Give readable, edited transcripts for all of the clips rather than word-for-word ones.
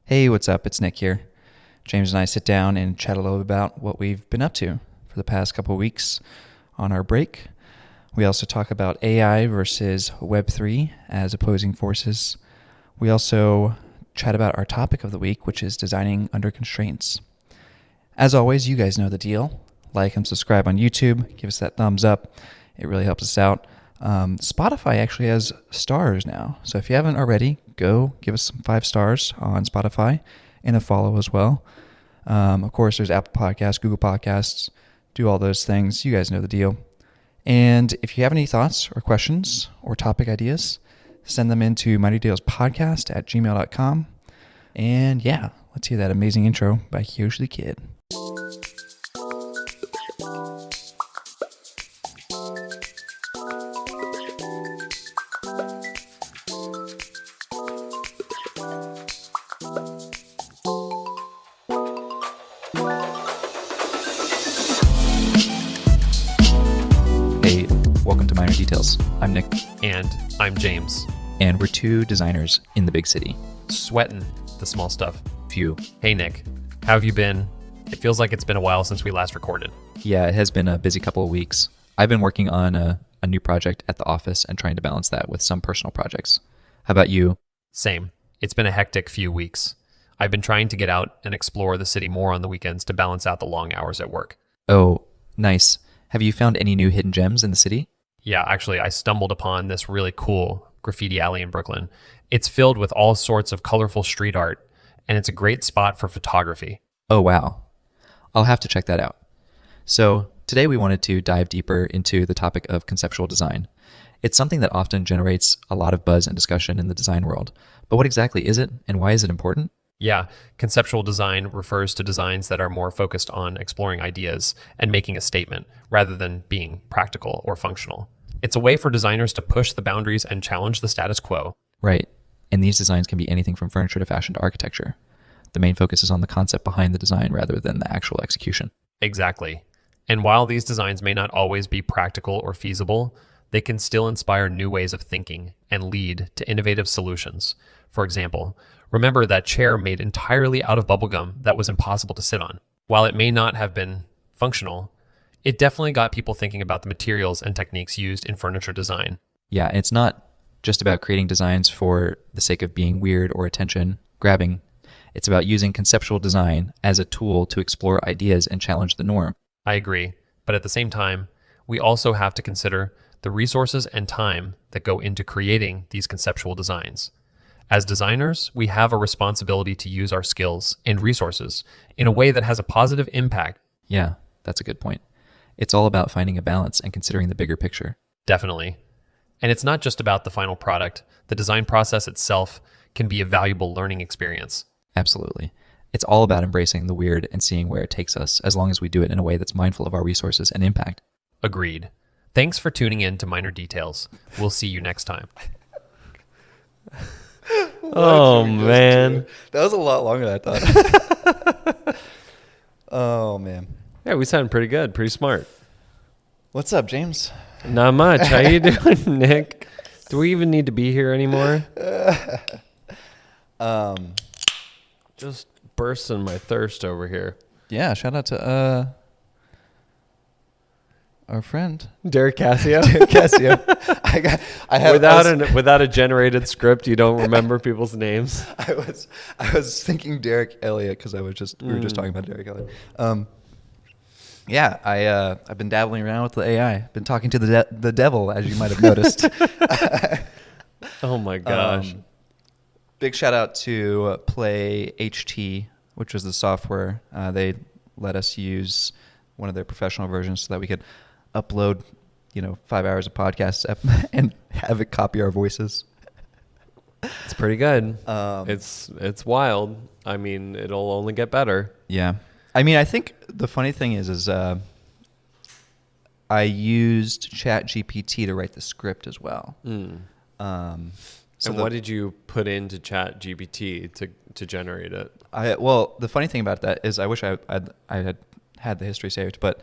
Hey, what's up? It's Nick here. James and I sit down and chat a little bit about what we've been up to for the past couple of weeks on our break. We also talk about AI versus Web3 as opposing forces. We also chat about our topic of the week, which is designing under constraints. As always, you guys know the deal. Like and subscribe on YouTube. Give us that thumbs up. It really helps us out. Spotify actually has stars now. So if you haven't already, go give us some 5 stars on Spotify and a follow as well. Of course, there's Apple Podcasts, Google Podcasts. Do all those things. You guys know the deal. And if you have any thoughts or questions or topic ideas, send them into minordetailspodcast@gmail.com. And yeah, let's hear that amazing intro by KYOSHY the Kid. Welcome to Minor Details. I'm Nick. And I'm James. And we're 2 designers in the big city. Sweating the small stuff. Phew. Hey, Nick. How have you been? It feels like it's been a while since we last recorded. Yeah, it has been a busy couple of weeks. I've been working on a new project at the office and trying to balance that with some personal projects. How about you? Same. It's been a hectic few weeks. I've been trying to get out and explore the city more on the weekends to balance out the long hours at work. Oh, nice. Have you found any new hidden gems in the city? Yeah, actually, I stumbled upon this really cool graffiti alley in Brooklyn. It's filled with all sorts of colorful street art, and it's a great spot for photography. Oh, wow. I'll have to check that out. So today we wanted to dive deeper into the topic of conceptual design. It's something that often generates a lot of buzz and discussion in the design world. But what exactly is it, and why is it important? Yeah, conceptual design refers to designs that are more focused on exploring ideas and making a statement rather than being practical or functional. It's a way for designers to push the boundaries and challenge the status quo. Right. And these designs can be anything from furniture to fashion to architecture. The main focus is on the concept behind the design rather than the actual execution. Exactly. And while these designs may not always be practical or feasible, they can still inspire new ways of thinking and lead to innovative solutions. For example, remember that chair made entirely out of bubblegum that was impossible to sit on. While it may not have been functional, it definitely got people thinking about the materials and techniques used in furniture design. Yeah, and it's not just about creating designs for the sake of being weird or attention grabbing. It's about using conceptual design as a tool to explore ideas and challenge the norm. I agree, but at the same time, we also have to consider the resources and time that go into creating these conceptual designs. As designers, we have a responsibility to use our skills and resources in a way that has a positive impact. Yeah, that's a good point. It's all about finding a balance and considering the bigger picture. Definitely. And it's not just about the final product. The design process itself can be a valuable learning experience. Absolutely. It's all about embracing the weird and seeing where it takes us, as long as we do it in a way that's mindful of our resources and impact. Agreed. Thanks for tuning in to Minor Details. We'll see you next time. Oh, man. That was a lot longer than I thought. Oh, man. Yeah, we sound pretty good, pretty smart. What's up, James? Not much. How you doing, Nick? Do we even need to be here anymore? Just bursting my thirst over here. Yeah, shout out to our friend Derek Cassio. Derek Cassio. I have Without a generated script, you don't remember people's names. I was thinking Derek Elliott because we were just talking about Derek Elliott. Yeah, I've been dabbling around with the AI. Been talking to the devil, as you might have noticed. Oh my gosh. Big shout out to Play.ht, which was the software. They let us use one of their professional versions so that we could upload, 5 hours of podcasts and have it copy our voices. It's pretty good. It's wild. I mean, it'll only get better. Yeah. I mean, I think the funny thing is I used ChatGPT to write the script as well. So what did you put into ChatGPT to generate it? Well, the funny thing about that is I wish I had the history saved, but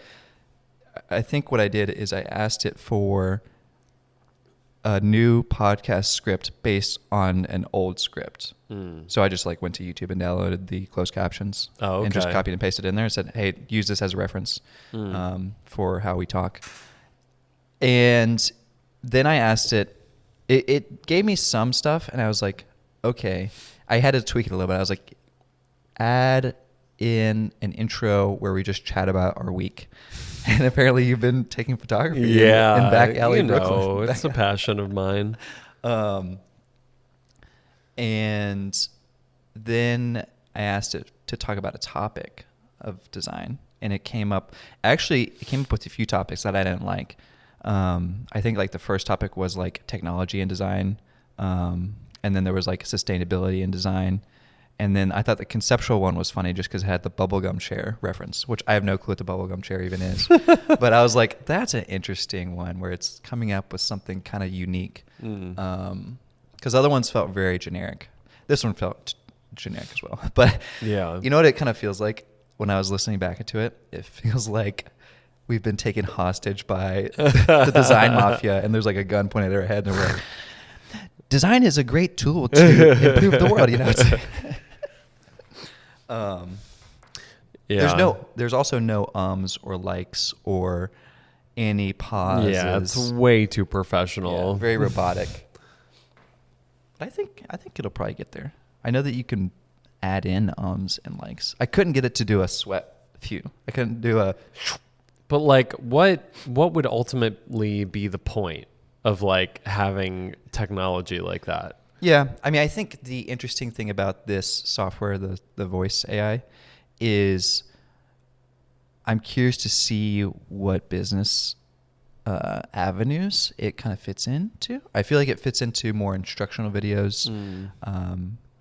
I think what I did is I asked it for a new podcast script based on an old script. So I just like went to YouTube and downloaded the closed captions and just copied and pasted in there and said, hey, use this as a reference for how we talk. And then I asked it gave me some stuff and I was like, okay, I had to tweak it a little bit. I was like, add in an intro where we just chat about our week. And apparently you've been taking photography in back alley Brooklyn. It's a passion of mine. And then I asked it to talk about a topic of design. And it came up with a few topics that I didn't like. I think like the first topic was like technology and design. And then there was like sustainability and design. And then I thought the conceptual one was funny just because it had the bubblegum chair reference, which I have no clue what the bubblegum chair even is. But I was like, that's an interesting one where it's coming up with something kind of unique. Because other ones felt very generic. This one felt generic as well. But yeah, you know what it kind of feels like when I was listening back to it? It feels like we've been taken hostage by the design mafia and there's like a gun pointed at our head and we're like, design is a great tool to improve the world, you know. There's also no ums or likes or any pauses. Yeah, it's way too professional. Yeah, very robotic. But I think it'll probably get there. I know that you can add in ums and likes. I couldn't get it to do a sweat few. I couldn't do a. But like, what would ultimately be the point of like having technology like that? Yeah, I mean, I think the interesting thing about this software, the voice AI, is I'm curious to see what business avenues it kind of fits into. I feel like it fits into more instructional videos,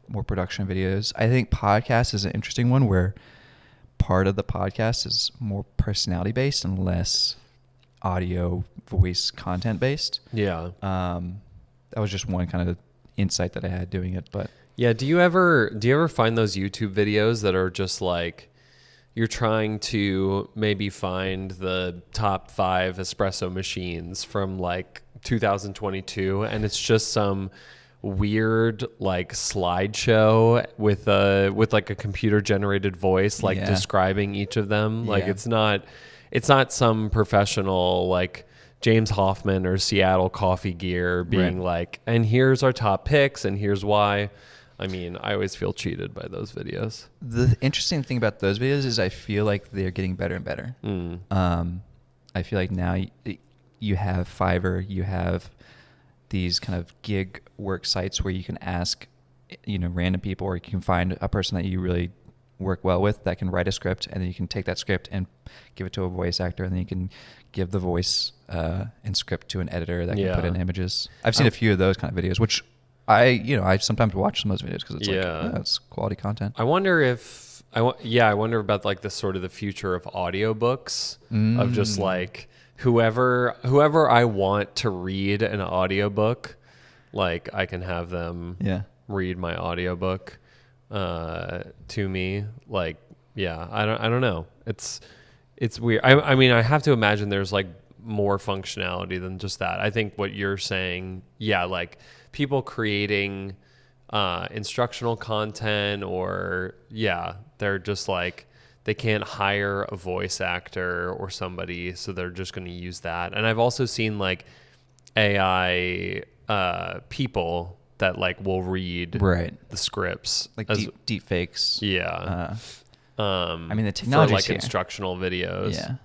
more production videos. I think podcast is an interesting one where part of the podcast is more personality based and less audio voice content based. Yeah. That was just one kind of insight that I had doing it. But yeah, do you ever find those YouTube videos that are just like you're trying to maybe find the top 5 espresso machines from like 2022 and it's just some weird like slideshow with like a computer generated voice like describing each of them? Like it's not some professional like James Hoffman or Seattle Coffee Gear being like, and here's our top picks and here's why. I mean, I always feel cheated by those videos. The interesting thing about those videos is I feel like they're getting better and better. I feel like now you have Fiverr, you have these kind of gig work sites where you can ask, random people, or you can find a person that you really work well with that can write a script, and then you can take that script and give it to a voice actor, and then you can give the voice and script to an editor that can put in images. I've seen a few of those kind of videos, which I sometimes watch some of those videos because it's like, it's quality content. I wonder I wonder about like the sort of the future of audiobooks, of just like whoever I want to read an audiobook, like I can have them read my audiobook to me. Like, I don't know. It's weird. I mean, I have to imagine there's like more functionality than just that. I think what you're saying, like people creating instructional content, or they're just like, they can't hire a voice actor or somebody, so they're just going to use that. And I've also seen like AI people that like will read the scripts, like deep fakes. I mean, the technology for like instructional videos.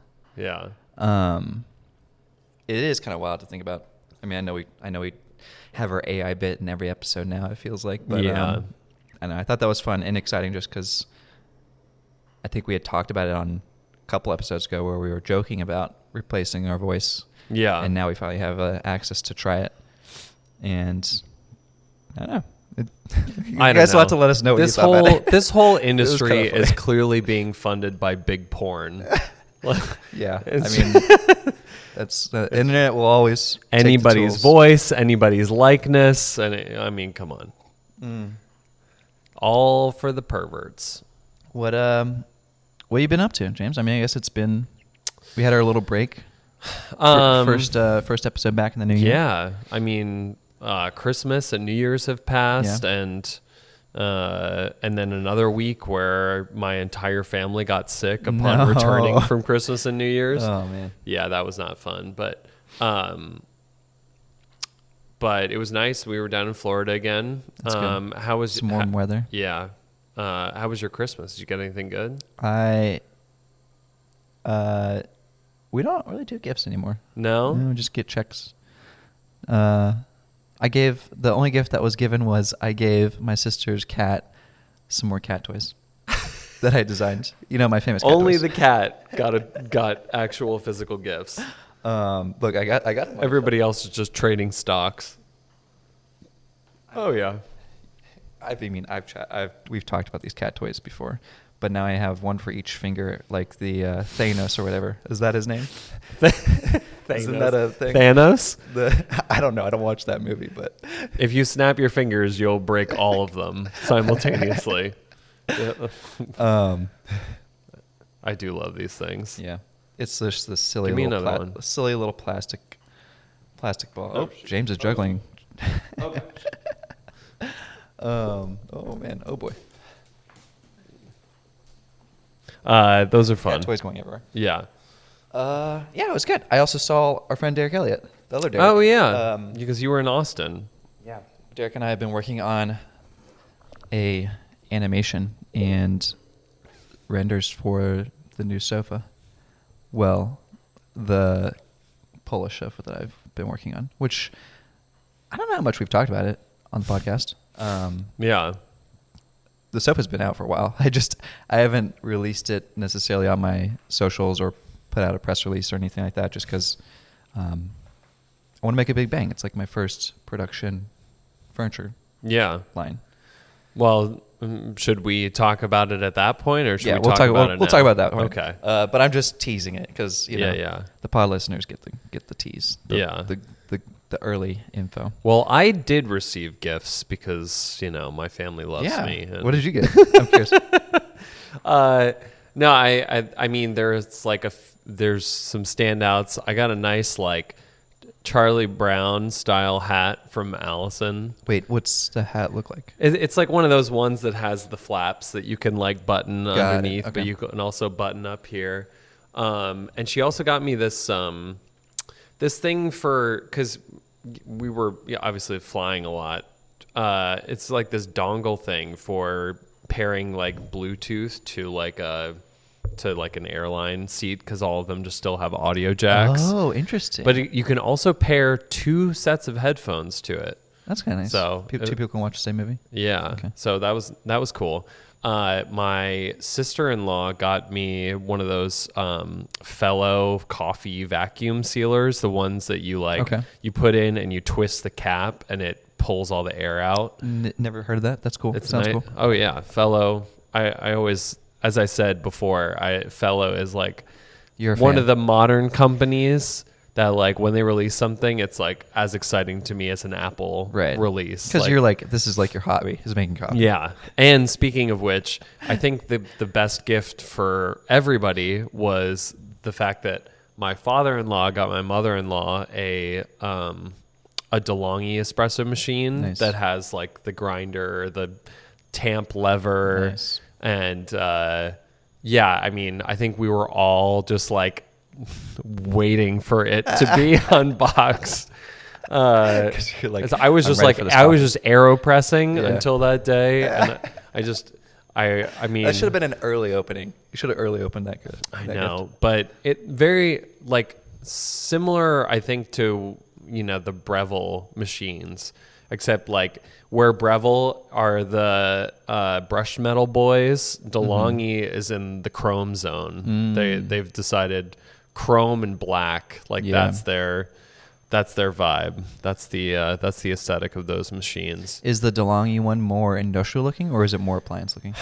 It is kind of wild to think about. I mean, I know we have our AI bit in every episode now, it feels like, but I know, I thought that was fun and exciting just because I think we had talked about it on a couple episodes ago where we were joking about replacing our voice. And now we finally have access to try it. And I don't know. You guys will have to let us know what you thought about it. This whole industry is clearly being funded by big porn. I mean, that's the internet will always anybody's voice, anybody's likeness, and I mean, come on, all for the perverts. What have you been up to, James? I mean, I guess we had our little break. First episode back in the new year. Yeah, I mean, Christmas and New Year's have passed, and then another week where my entire family got sick upon returning from Christmas and New Year's. Oh man, yeah, that was not fun, but it was nice. We were down in Florida again. That's good. How was some warm weather? Yeah. How was your Christmas? Did you get anything good? We don't really do gifts anymore. No? No, just get checks. The only gift that was given was I gave my sister's cat some more cat toys that I designed. You know, my famous cat Only toys. the cat got actual physical gifts. Look, I got Everybody else is just trading stocks. Oh yeah. We've talked about these cat toys before, but now I have one for each finger, like the Thanos or whatever. Is that his name? Isn't that a thing? Thanos? I don't know. I don't watch that movie, but If you snap your fingers, you'll break all of them simultaneously. Yeah. I do love these things. yeah, it's just this silly Give me little another one. silly little plastic ball. Oh, James is juggling. Oh man. Oh boy. Those are fun. Cat toys going everywhere. Yeah. Yeah, it was good. I also saw our friend Derek Elliott, the other Derek. Oh yeah, because you were in Austin. Yeah. Derek and I have been working on a animation and renders for the new sofa. Well, the Polish sofa that I've been working on, which I don't know how much we've talked about it on the podcast. Yeah. The sofa's been out for a while. I haven't released it necessarily on my socials or put out a press release or anything like that, just because I want to make a big bang. It's like my first production furniture Yeah. line. Well, should we talk about it at that point, or should we we'll talk about it we'll now? talk about that one. Okay. But I'm just teasing it because Yeah. the pod listeners get the tease. The early info. Well, I did receive gifts because my family loves me. And What did you get? I'm curious. No, I mean there's there's some standouts. I got a nice Charlie Brown style hat from Allison. Wait, what's the hat look like? It's like one of those ones that has the flaps that you can button Got it. underneath, Okay. but you can also button up here. And she also got me this this thing because we were obviously flying a lot. It's like this dongle thing for pairing Bluetooth to an airline seat, because all of them just still have audio jacks. Oh, interesting. But you can also pair 2 sets of headphones to it. That's kind of nice. So two people can watch the same movie. Yeah. Okay. So that was cool. My sister-in-law got me one of those Fellow coffee vacuum sealers, the ones that you you put in and you twist the cap and it pulls all the air out. Never heard of that. That's cool. It's Sounds nice. cool. Oh yeah, Fellow. I always, as I said before, Fellow is You're a one fan. of the modern companies that when they release something, it's as exciting to me as an Apple release. Because you're this is your hobby, is making coffee. Yeah. And speaking of which, I think the best gift for everybody was the fact that my father-in-law got my mother-in-law a DeLonghi espresso machine. Nice. That has the grinder, the tamp lever. Nice. And yeah, I mean, I think we were all just waiting for it to be unboxed. You're I was just I was just AeroPressing until that day, and I mean that should have been an early opening. You should have early opened that. I know, but it very similar, I think, to the Breville machines, except where Breville are the brushed metal boys, DeLonghi is in the chrome zone. They've decided chrome and black, that's their vibe. That's the aesthetic of those machines. Is the DeLonghi one more industrial looking, or is it more appliance looking?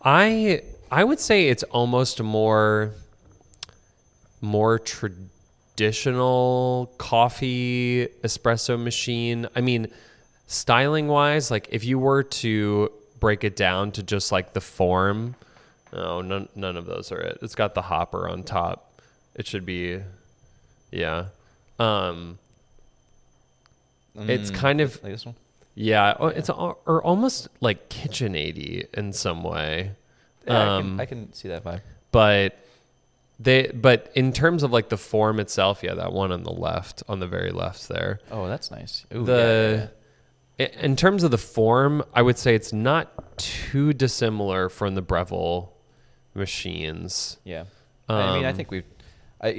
I would say it's almost more traditional coffee espresso machine. I mean, styling wise, if you were to break it down to just the form, none of those are it. It's got the hopper on top. It should be Yeah. It's kind of, like this one. yeah, it's or almost like KitchenAid in some way. Yeah, I can see that vibe. But in terms of like the form itself, yeah, that one on the left, on the very left there. Oh, that's nice. Ooh, In terms of the form, I would say it's not too dissimilar from the Breville machines. Yeah. I mean, I think I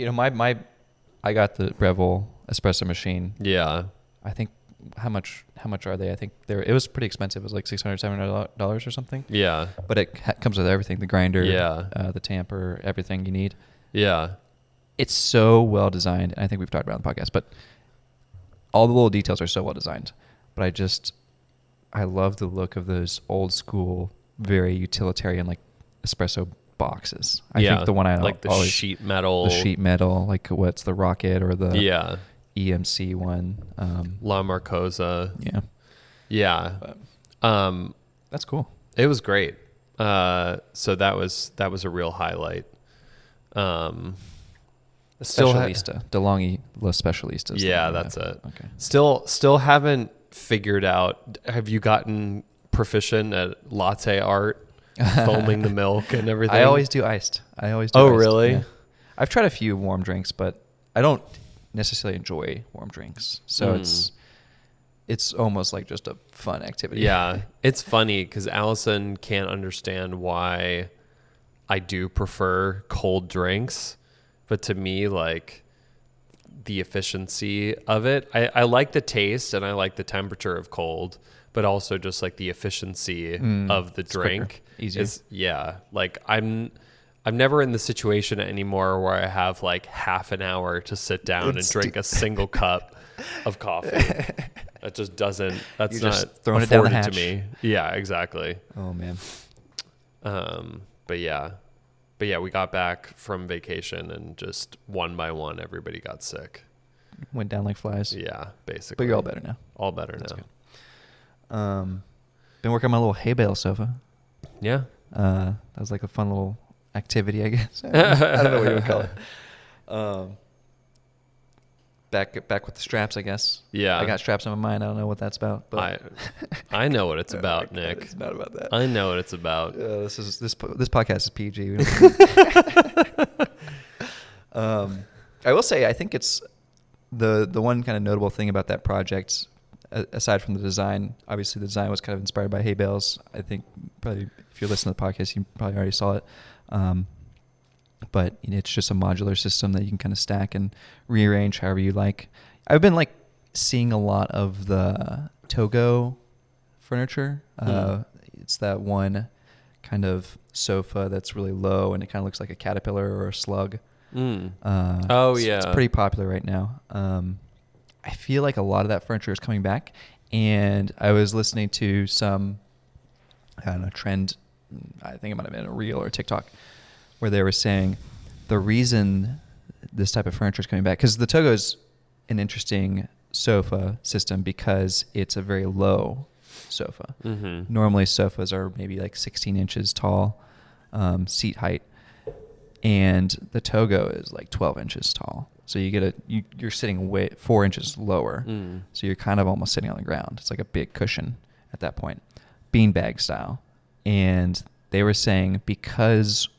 got the Breville espresso machine. Yeah. I think how much are they? I think it was pretty expensive. It was like $600-700 or something. Yeah. But it comes with everything: the grinder, the tamper, everything you need. Yeah. It's so well designed, and I think we've talked about it on the podcast, but all the little details are so well designed. But I love the look of those old school, very utilitarian like espresso boxes. I think the one I like the sheet metal, like what's the Rocket or the EMC one, La Marcosa. Yeah. That's cool. It was great. So that was a real highlight. Specialista, DeLonghi Los Specialistas. Yeah, that's it. Okay. Still haven't figured out. Have you gotten proficient at latte art, foaming the milk and everything? I always do iced. Oh, iced. really? Yeah. I've tried a few warm drinks, but I don't necessarily enjoy warm drinks. So it's almost like just a fun activity. Yeah, it's funny because Allison can't understand why I do prefer cold drinks, but to me, like the efficiency of it, I like the taste and I like the temperature of cold, but also just like the efficiency of the drink. Easier. Like I'm never in the situation anymore where I have like half an hour to sit down and drink a single cup of coffee. That just doesn't. That's You're not just throwing it down the afforded hatch. to me. Yeah, exactly. Oh man. But yeah, we got back from vacation and just one by one, everybody got sick. Went down like flies. Yeah, basically. But you're all better now. All better That's now. Good. Been working on my little hay bale sofa. Yeah. That was like a fun little activity, I guess. I don't know what you would call it. Back with the straps, I guess. Yeah. I got straps on my mind. I don't know what that's about. But I know what it's about, Nick. It's not about that. I know what it's about. This podcast is PG. I will say, I think it's the one kind of notable thing about that project, aside from the design. Obviously, the design was kind of inspired by hay bales. I think probably if you're listening to the podcast, you probably already saw it. But it's just a modular system that you can kind of stack and rearrange however you like. I've been like seeing a lot of the Togo furniture. It's that one kind of sofa that's really low and it kind of looks like a caterpillar or a slug. It's pretty popular right now. I feel like a lot of that furniture is coming back, and I was listening to some, I don't know, trend. I think it might have been a reel or a TikTok, where they were saying the reason this type of furniture is coming back, because the Togo is an interesting sofa system because it's a very low sofa. Mm-hmm. Normally sofas are maybe like 16 inches tall, seat height, and the Togo is like 12 inches tall. So you're sitting 4 inches lower. So you're kind of almost sitting on the ground. It's like a big cushion at that point, beanbag style. And they were saying because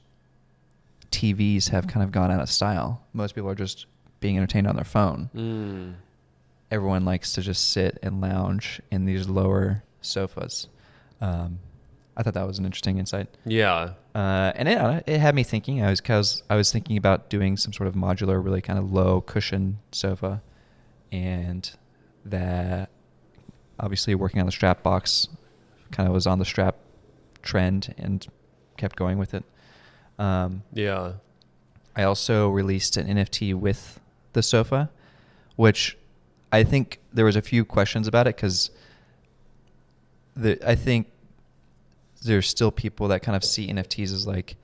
TVs have kind of gone out of style, most people are just being entertained on their phone. Everyone likes to just sit and lounge in these lower sofas. I thought that was an interesting insight. Yeah. And it had me thinking. I was thinking about doing some sort of modular, really kind of low cushion sofa, and that obviously working on the strap box kind of was on the strap trend and kept going with it. Yeah. I also released an NFT with the sofa, which I think there was a few questions about it because I think there's still people that kind of see NFTs as like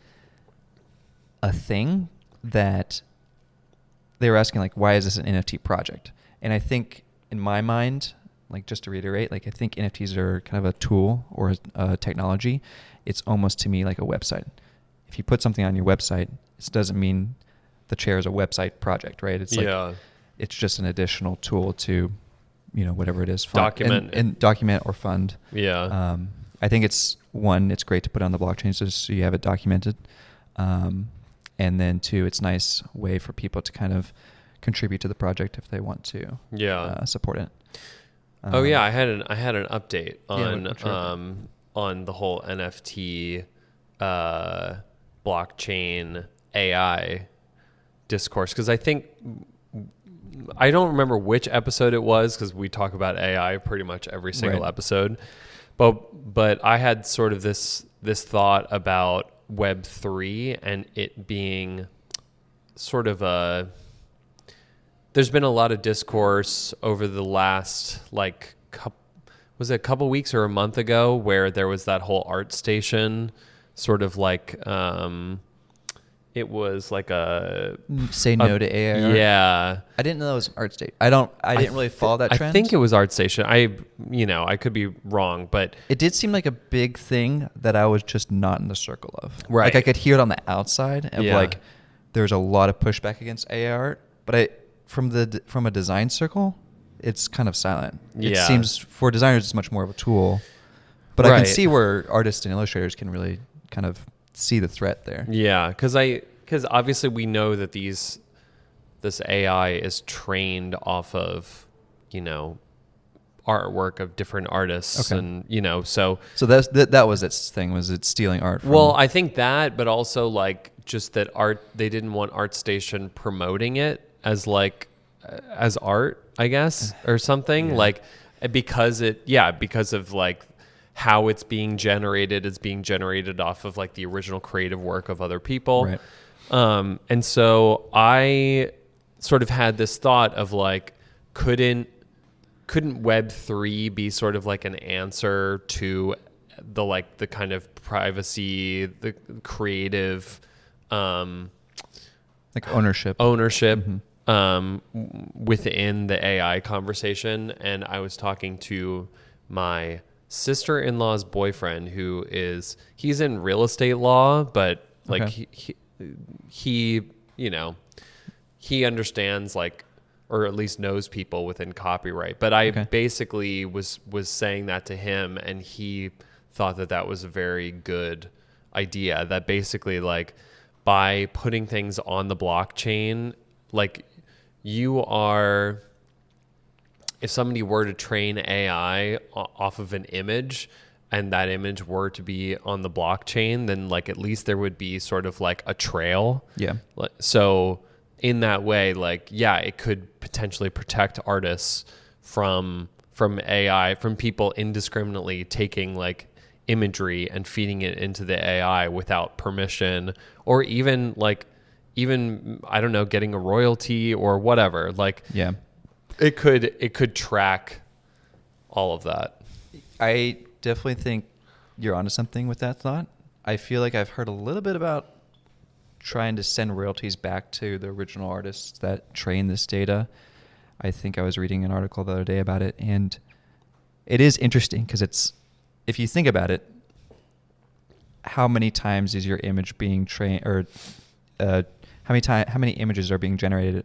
a thing that they were asking, like, why is this an NFT project? And I think in my mind, like just to reiterate, like I think NFTs are kind of a tool or a technology. It's almost to me like a website. If you put something on your website, it doesn't mean the chair is a website project, right? It's like it's just an additional tool to, whatever it is, document and document or fund. Yeah. I think it's great to put on the blockchain so you have it documented. And then two, it's a nice way for people to kind of contribute to the project if they want to support it. I had an update Yeah, on the whole NFT blockchain AI discourse, because I don't remember which episode it was, because we talk about AI pretty much every single episode, but I had sort of this thought about Web3 and it being sort of there's been a lot of discourse over the last was it a couple weeks or a month ago where there was that whole ArtStation sort of it was like say no to AI. Yeah. I didn't know that was ArtStation. I didn't really follow that trend. I think it was ArtStation. I could be wrong, but it did seem like a big thing that I was just not in the circle of. Right. Like I could hear it on the outside of like there's a lot of pushback against AI art, but from a design circle, it's kind of silent. It seems for designers it's much more of a tool. But I can see where artists and illustrators can really kind of see the threat there. Yeah, because obviously we know that this AI is trained off of artwork of different artists, and so that was its thing, was it stealing art from, I think that, but also like just that they didn't want ArtStation promoting it as as art, I guess, or something because of like how it's being generated is being generated off of like the original creative work of other people. Right. And so I sort of had this thought of like, couldn't Web3 be sort of like an answer to the kind of privacy, the creative, like ownership within the AI conversation? And I was talking to my sister-in-law's boyfriend, he's in real estate law, but like he understands or at least knows people within copyright. But I basically was saying that to him, and he thought that was a very good idea, that basically by putting things on the blockchain, if somebody were to train AI off of an image and that image were to be on the blockchain, then at least there would be sort of a trail. Yeah. So in that way, it could potentially protect artists from AI, from people indiscriminately taking imagery and feeding it into the AI without permission, or even I don't know, getting a royalty or whatever. It could track all of that. I definitely think you're onto something with that thought. I feel like I've heard a little bit about trying to send royalties back to the original artists that train this data. I think I was reading an article the other day about it, and it is interesting because if you think about it, how many times is your image being trained, or how many images are being generated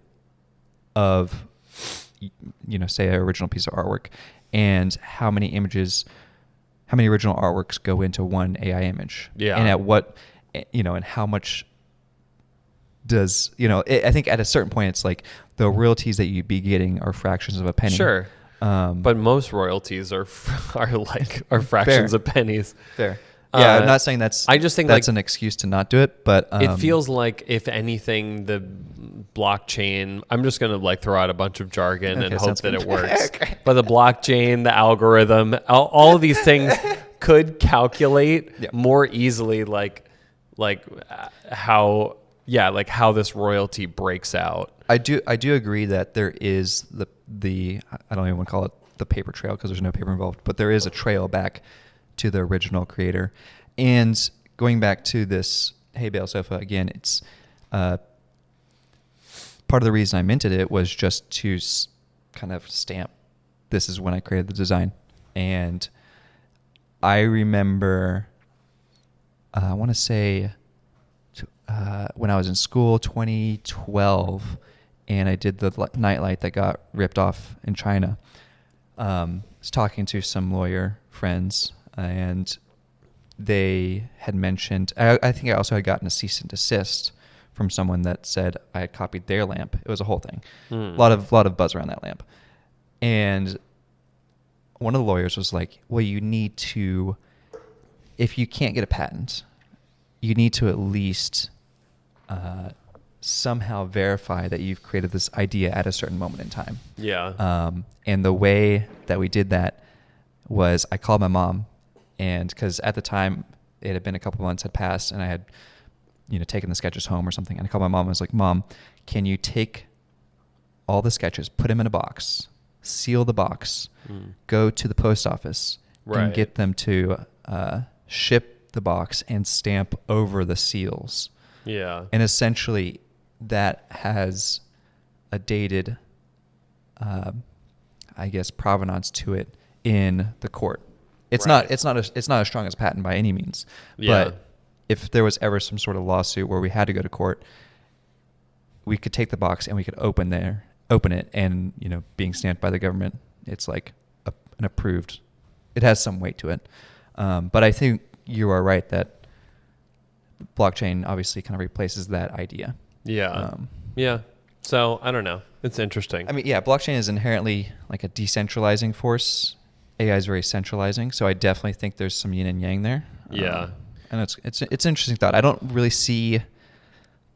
of, say, an original piece of artwork, and how many original artworks go into one AI image? Yeah. And at what, and how much does, I think at a certain point it's the royalties that you'd be getting are fractions of a penny. Sure. But most royalties are fractions of pennies. Fair. Yeah, I'm not saying that's. I just think that's an excuse to not do it, but it feels like, if anything, the blockchain. I'm just gonna throw out a bunch of jargon and hope that it works. But the blockchain, the algorithm, all of these things could calculate more easily, how this royalty breaks out. I do agree that there is the I don't even want to call it the paper trail because there's no paper involved, but there is a trail back to the original creator. And going back to this hay bale sofa again, it's part of the reason I minted it was just to kind of stamp this is when I created the design. And I remember I want to say when I was in school, 2012, and I did the nightlight that got ripped off in China. I was talking to some lawyer friends, and they had mentioned, I think I also had gotten a cease and desist from someone that said I had copied their lamp. It was a whole thing. A lot of buzz around that lamp. And one of the lawyers was like, well, you need to, if you can't get a patent, you need to at least somehow verify that you've created this idea at a certain moment in time. Yeah. And the way that we did that was I called my mom, and because at the time it had been a couple months had passed, and I had, taken the sketches home or something. And I called my mom and I was like, Mom, can you take all the sketches, put them in a box, seal the box, go to the post office, and get them to ship the box and stamp over the seals. Yeah. And essentially that has a dated, provenance to it in the court. It's not as strong as patent by any means. Yeah. But if there was ever some sort of lawsuit where we had to go to court, we could take the box and we could open it, and being stamped by the government, it's like an approved. It has some weight to it. But I think you are right that blockchain obviously kind of replaces that idea. Yeah. Yeah. So I don't know. It's interesting. I mean, yeah, blockchain is inherently like a decentralizing force. AI is very centralizing. So I definitely think there's some yin and yang there. Yeah. And it's an interesting thought. I don't really see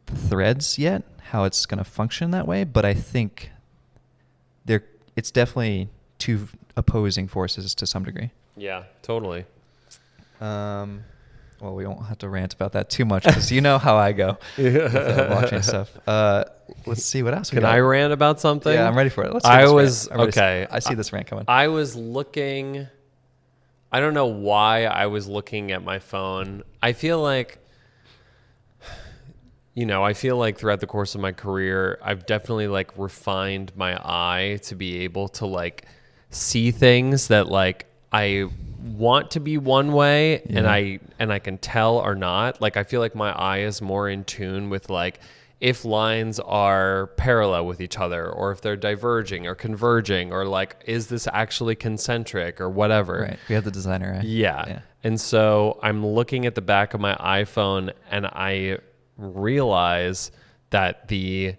the threads yet, how it's going to function that way, but I think it's definitely two opposing forces to some degree. Yeah, totally. Well, we won't have to rant about that too much because you know how I go with blockchain stuff. Let's see what else we got. Can I rant about something? Yeah, I'm ready for it. Let's okay. I see this rant coming. I was looking. I don't know why I was looking at my phone. I feel like throughout the course of my career, I've definitely refined my eye to be able to see things that I want to be one way, and I can tell are not. I feel like my eye is more in tune with if lines are parallel with each other, or if they're diverging or converging, or is this actually concentric or whatever. Right. We have the designer eye. Yeah. And so I'm looking at the back of my iPhone, and I realize that the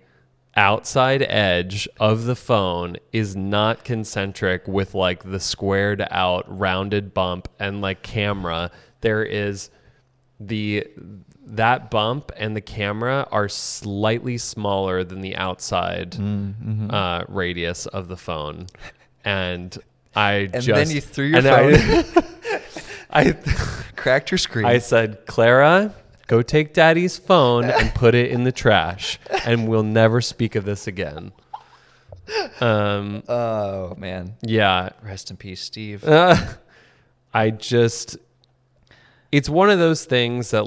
outside edge of the phone is not concentric with the squared out rounded bump and camera. There is that bump and the camera are slightly smaller than the outside radius of the phone. And then you threw your phone. I cracked your screen. I said, Clara, go take Daddy's phone and put it in the trash, and we'll never speak of this again. Oh, man. Yeah. Rest in peace, Steve. It's one of those things that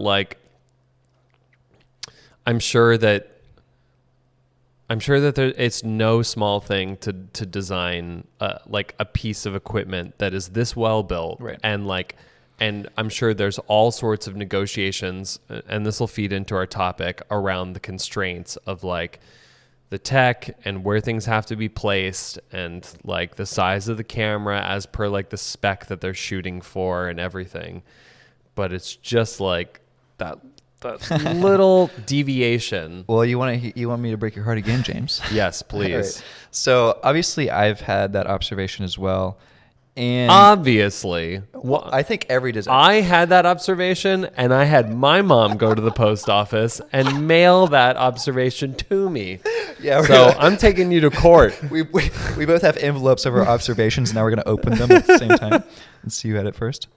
I'm sure that it's no small thing to design a piece of equipment that is this well built, right. And I'm sure there's all sorts of negotiations, and this will feed into our topic around the constraints of the tech and where things have to be placed, and the size of the camera as per the spec that they're shooting for and everything. But it's just that little deviation. Well, you want me to break your heart again, James? Yes, please. Right. So obviously I've had that observation as well. And obviously, well, I think every designer. I had that observation, and I had my mom go to the post office and mail that observation to me. Yeah. So I'm taking you to court. We both have envelopes of our observations. Now we're going to open them at the same time and see who had it first.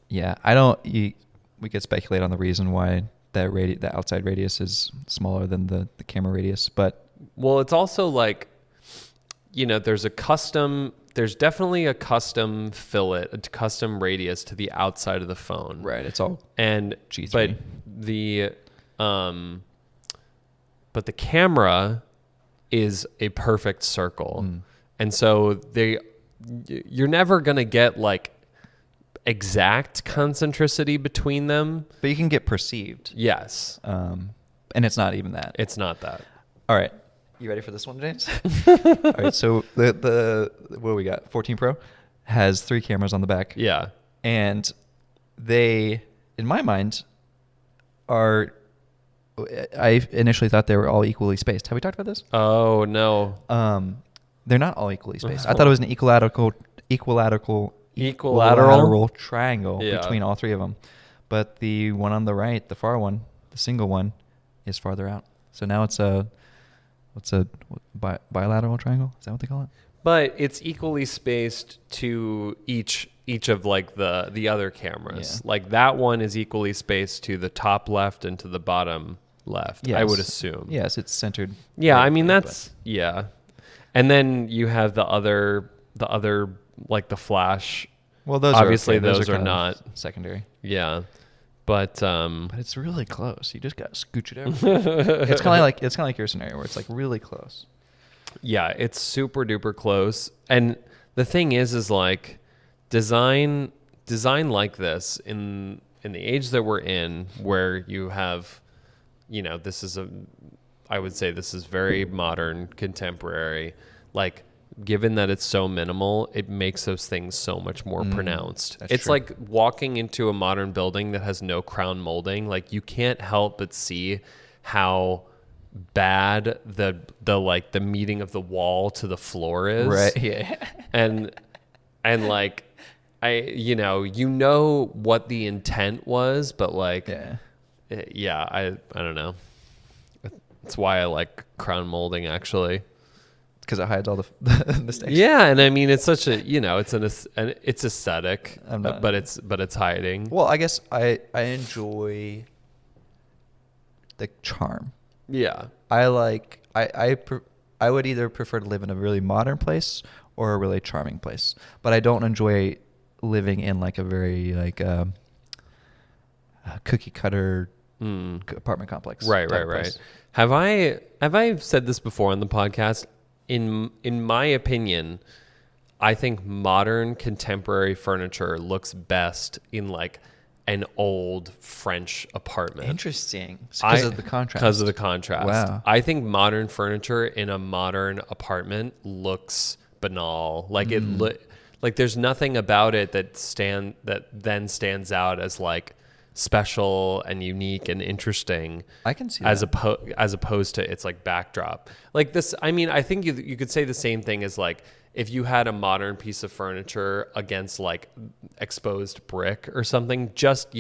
Yeah, we could speculate on the reason why the outside radius is smaller than the camera radius, but well, it's also there's definitely a custom fillet, a custom radius to the outside of the phone. Right. It's all G3. But the camera is a perfect circle. And so you're never going to get exact concentricity between them. But you can get perceived. Yes. And it's not even that. It's not that. All right. You ready for this one, James? All right. So the what do we got? 14 Pro has 3 cameras on the back. Yeah. And they, in my mind, are. I initially thought they were all equally spaced. Have we talked about this? Oh no. They're not all equally spaced. I thought it was an equilateral triangle between all 3 of them. But the one on the right, the far one, the single one, is farther out. So now it's a bilateral triangle? Is that what they call it? But it's equally spaced to each of like the other cameras. Yeah. Like that one is equally spaced to the top left and to the bottom left. Yes. I would assume. Yes, it's centered. Yeah, I mean perfectly, that's yeah. And then you have the other like the flash. Well, those obviously are okay. those are kind of not secondary. Yeah. But it's really close. You just got to scooch it over. It's kind of like your scenario where it's like really close. yeah, it's super duper close. And the thing is like design like this in the age that we're in, where you have, I would say this is very modern, contemporary. Like, given that it's so minimal, it makes those things so much more pronounced. It's true. like walking into a modern building that has no crown molding. Like, you can't help but see how bad the meeting of the wall to the floor is. Right. Yeah. And like, I what the intent was, but like, I don't know. That's why I like crown molding, actually. Because it hides all the mistakes. Yeah, and I mean it's such a it's aesthetic, not- but it's hiding. Well, I guess I enjoy the charm. Yeah, I would either prefer to live in a really modern place or a really charming place, but I don't enjoy living in like a very like cookie cutter apartment complex. right. place. Have I said this before on the podcast? In my opinion, I think modern contemporary furniture looks best in like an old French apartment. Interesting. Because of the contrast. Because of the contrast. Wow. I think modern furniture in a modern apartment looks banal. Like like there's nothing about it that then stands out as like special and unique and interesting. I can see as that. as opposed to its like backdrop. Like this, I mean, I think you could say the same thing as like if you had a modern piece of furniture against like exposed brick or something. Just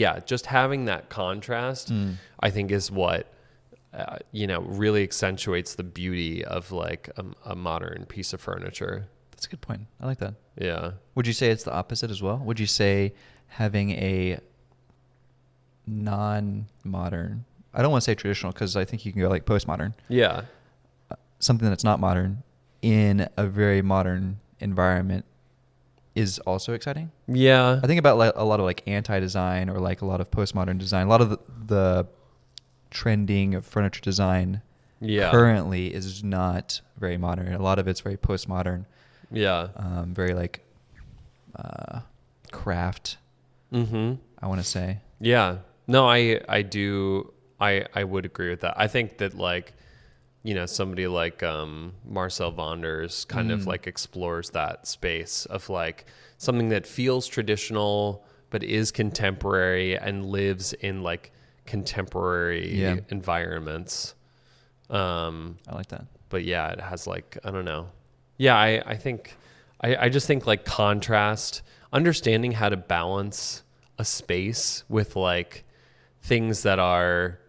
having that contrast, I think is what really accentuates the beauty of like a modern piece of furniture. That's a good point. I like that. Yeah. Would you say it's the opposite as well? Would you say having a non-modern, I don't want to say traditional because I think you can go like postmodern, Yeah. something that's not modern in a very modern environment is also exciting? Yeah. I think about like a lot of like anti-design or like a lot of postmodern design. A lot of the trending of furniture design currently is not very modern. A lot of it's very postmodern. Yeah. Very like craft. Mm-hmm. I want to say. Yeah. No, I do. I would agree with that. I think that like, somebody like Marcel Wanders kind of like explores that space of like something that feels traditional but is contemporary and lives in like contemporary environments. I like that. But yeah, it has like, I don't know. Yeah, I think I just think like contrast, understanding how to balance a space with like things that are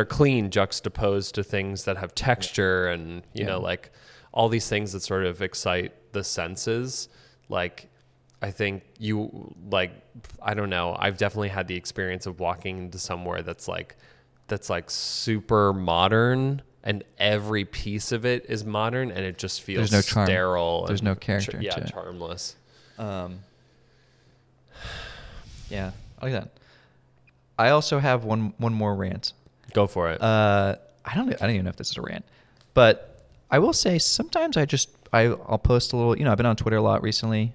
clean juxtaposed to things that have texture and like all these things that sort of excite the senses. Like I think I don't know, I've definitely had the experience of walking into somewhere that's like super modern and every piece of it is modern and it just feels There's no charm. sterile. There's no character to it. Charmless. Yeah, I like that. I also have one more rant. Go for it. I don't even know if this is a rant, but I will say sometimes I'll post a little. I've been on Twitter a lot recently,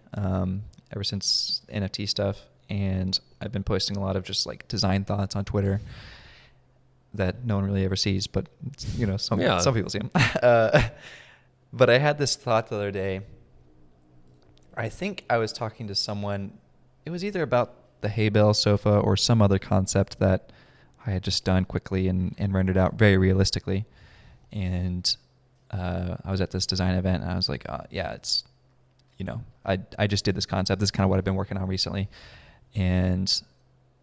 ever since NFT stuff, and I've been posting a lot of just like design thoughts on Twitter that no one really ever sees, but you know, some people see them. But I had this thought the other day. I think I was talking to someone. It was either about the hay bale sofa or some other concept that I had just done quickly and rendered out very realistically. And I was at this design event, and I was like, yeah, it's, you know, I just did this concept. This is kind of what I've been working on recently. And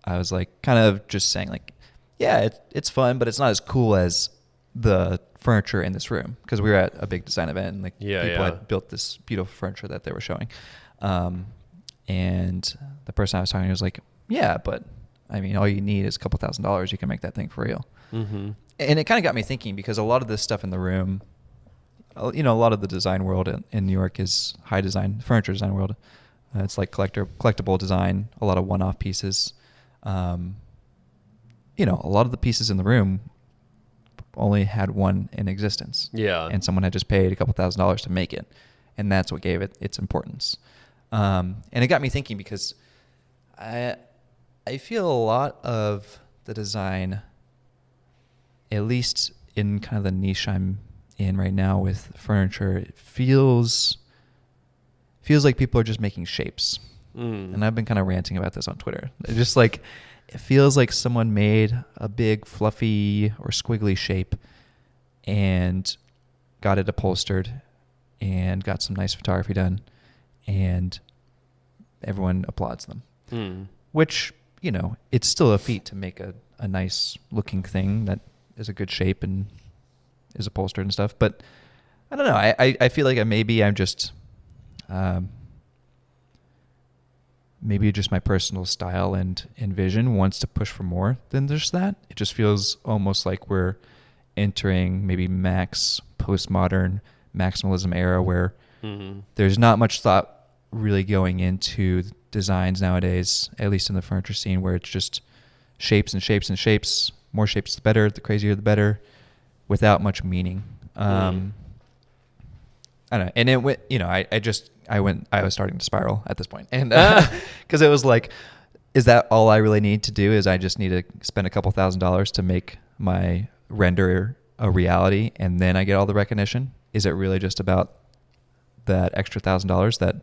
I was like, kind of just saying like, yeah, it's fun, but it's not as cool as the furniture in this room, because we were at a big design event, and like people had built this beautiful furniture that they were showing. And the person I was talking to was like, yeah, but I mean, all you need is a couple $1,000s. You can make that thing for real. Mm-hmm. And it kind of got me thinking, because a lot of this stuff in the room, you know, a lot of the design world in New York is high design, furniture design world. It's like collectible design, a lot of one-off pieces. You know, a lot of the pieces in the room only had one in existence. Yeah. And someone had just paid a couple $1,000s to make it. And that's what gave it its importance. And it got me thinking, because I feel a lot of the design, at least in kind of the niche I'm in right now with furniture, it feels like people are just making shapes. And I've been kind of ranting about this on Twitter. It's just like, it feels like someone made a big fluffy or squiggly shape and got it upholstered and got some nice photography done, and everyone applauds them. Which, you know, it's still a feat to make a nice looking thing that is a good shape and is upholstered and stuff. But I don't know. I feel like maybe I'm just... maybe just my personal style and vision wants to push for more than just that. It just feels almost like we're entering maybe postmodern maximalism era, where there's not much thought really going into designs nowadays, at least in the furniture scene, where it's just shapes and shapes and shapes. More shapes the better, the crazier the better, without much meaning. I don't know. And it went, you know, I was starting to spiral at this point. And because it was like, is that all I really need to do? Is I just need to spend a couple $1,000s to make my render a reality, and then I get all the recognition? Is it really just about that extra $1,000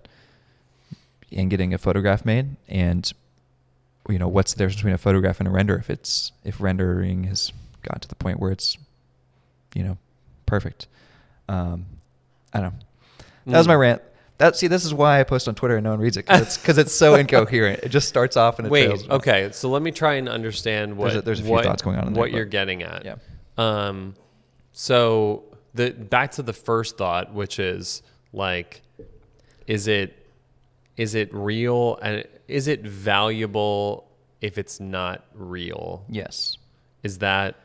and getting a photograph made? And, you know, what's the difference between a photograph and a render if rendering has got to the point where it's, you know, perfect? I don't know. That was my rant. This is why I post on Twitter and no one reads it, because it's so incoherent. It just starts off and it trails. Okay, so let me try and understand there's a few thoughts going on in there, what you're getting at. Yeah. So back to the first thought, which is like, is it real, and is it valuable if it's not real? Yes. Is that?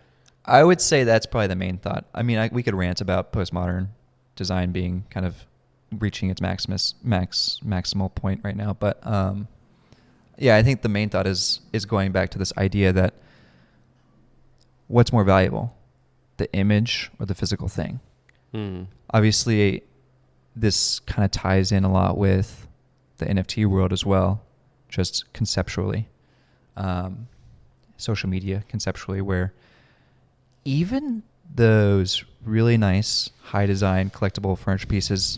I would say that's probably the main thought. I mean, we could rant about postmodern design being kind of reaching its maximal point right now, but yeah, I think the main thought is going back to this idea that what's more valuable, the image or the physical thing? Obviously, this kind of ties in a lot with the NFT world as well, just conceptually, social media conceptually, where even those really nice, high design, collectible furniture pieces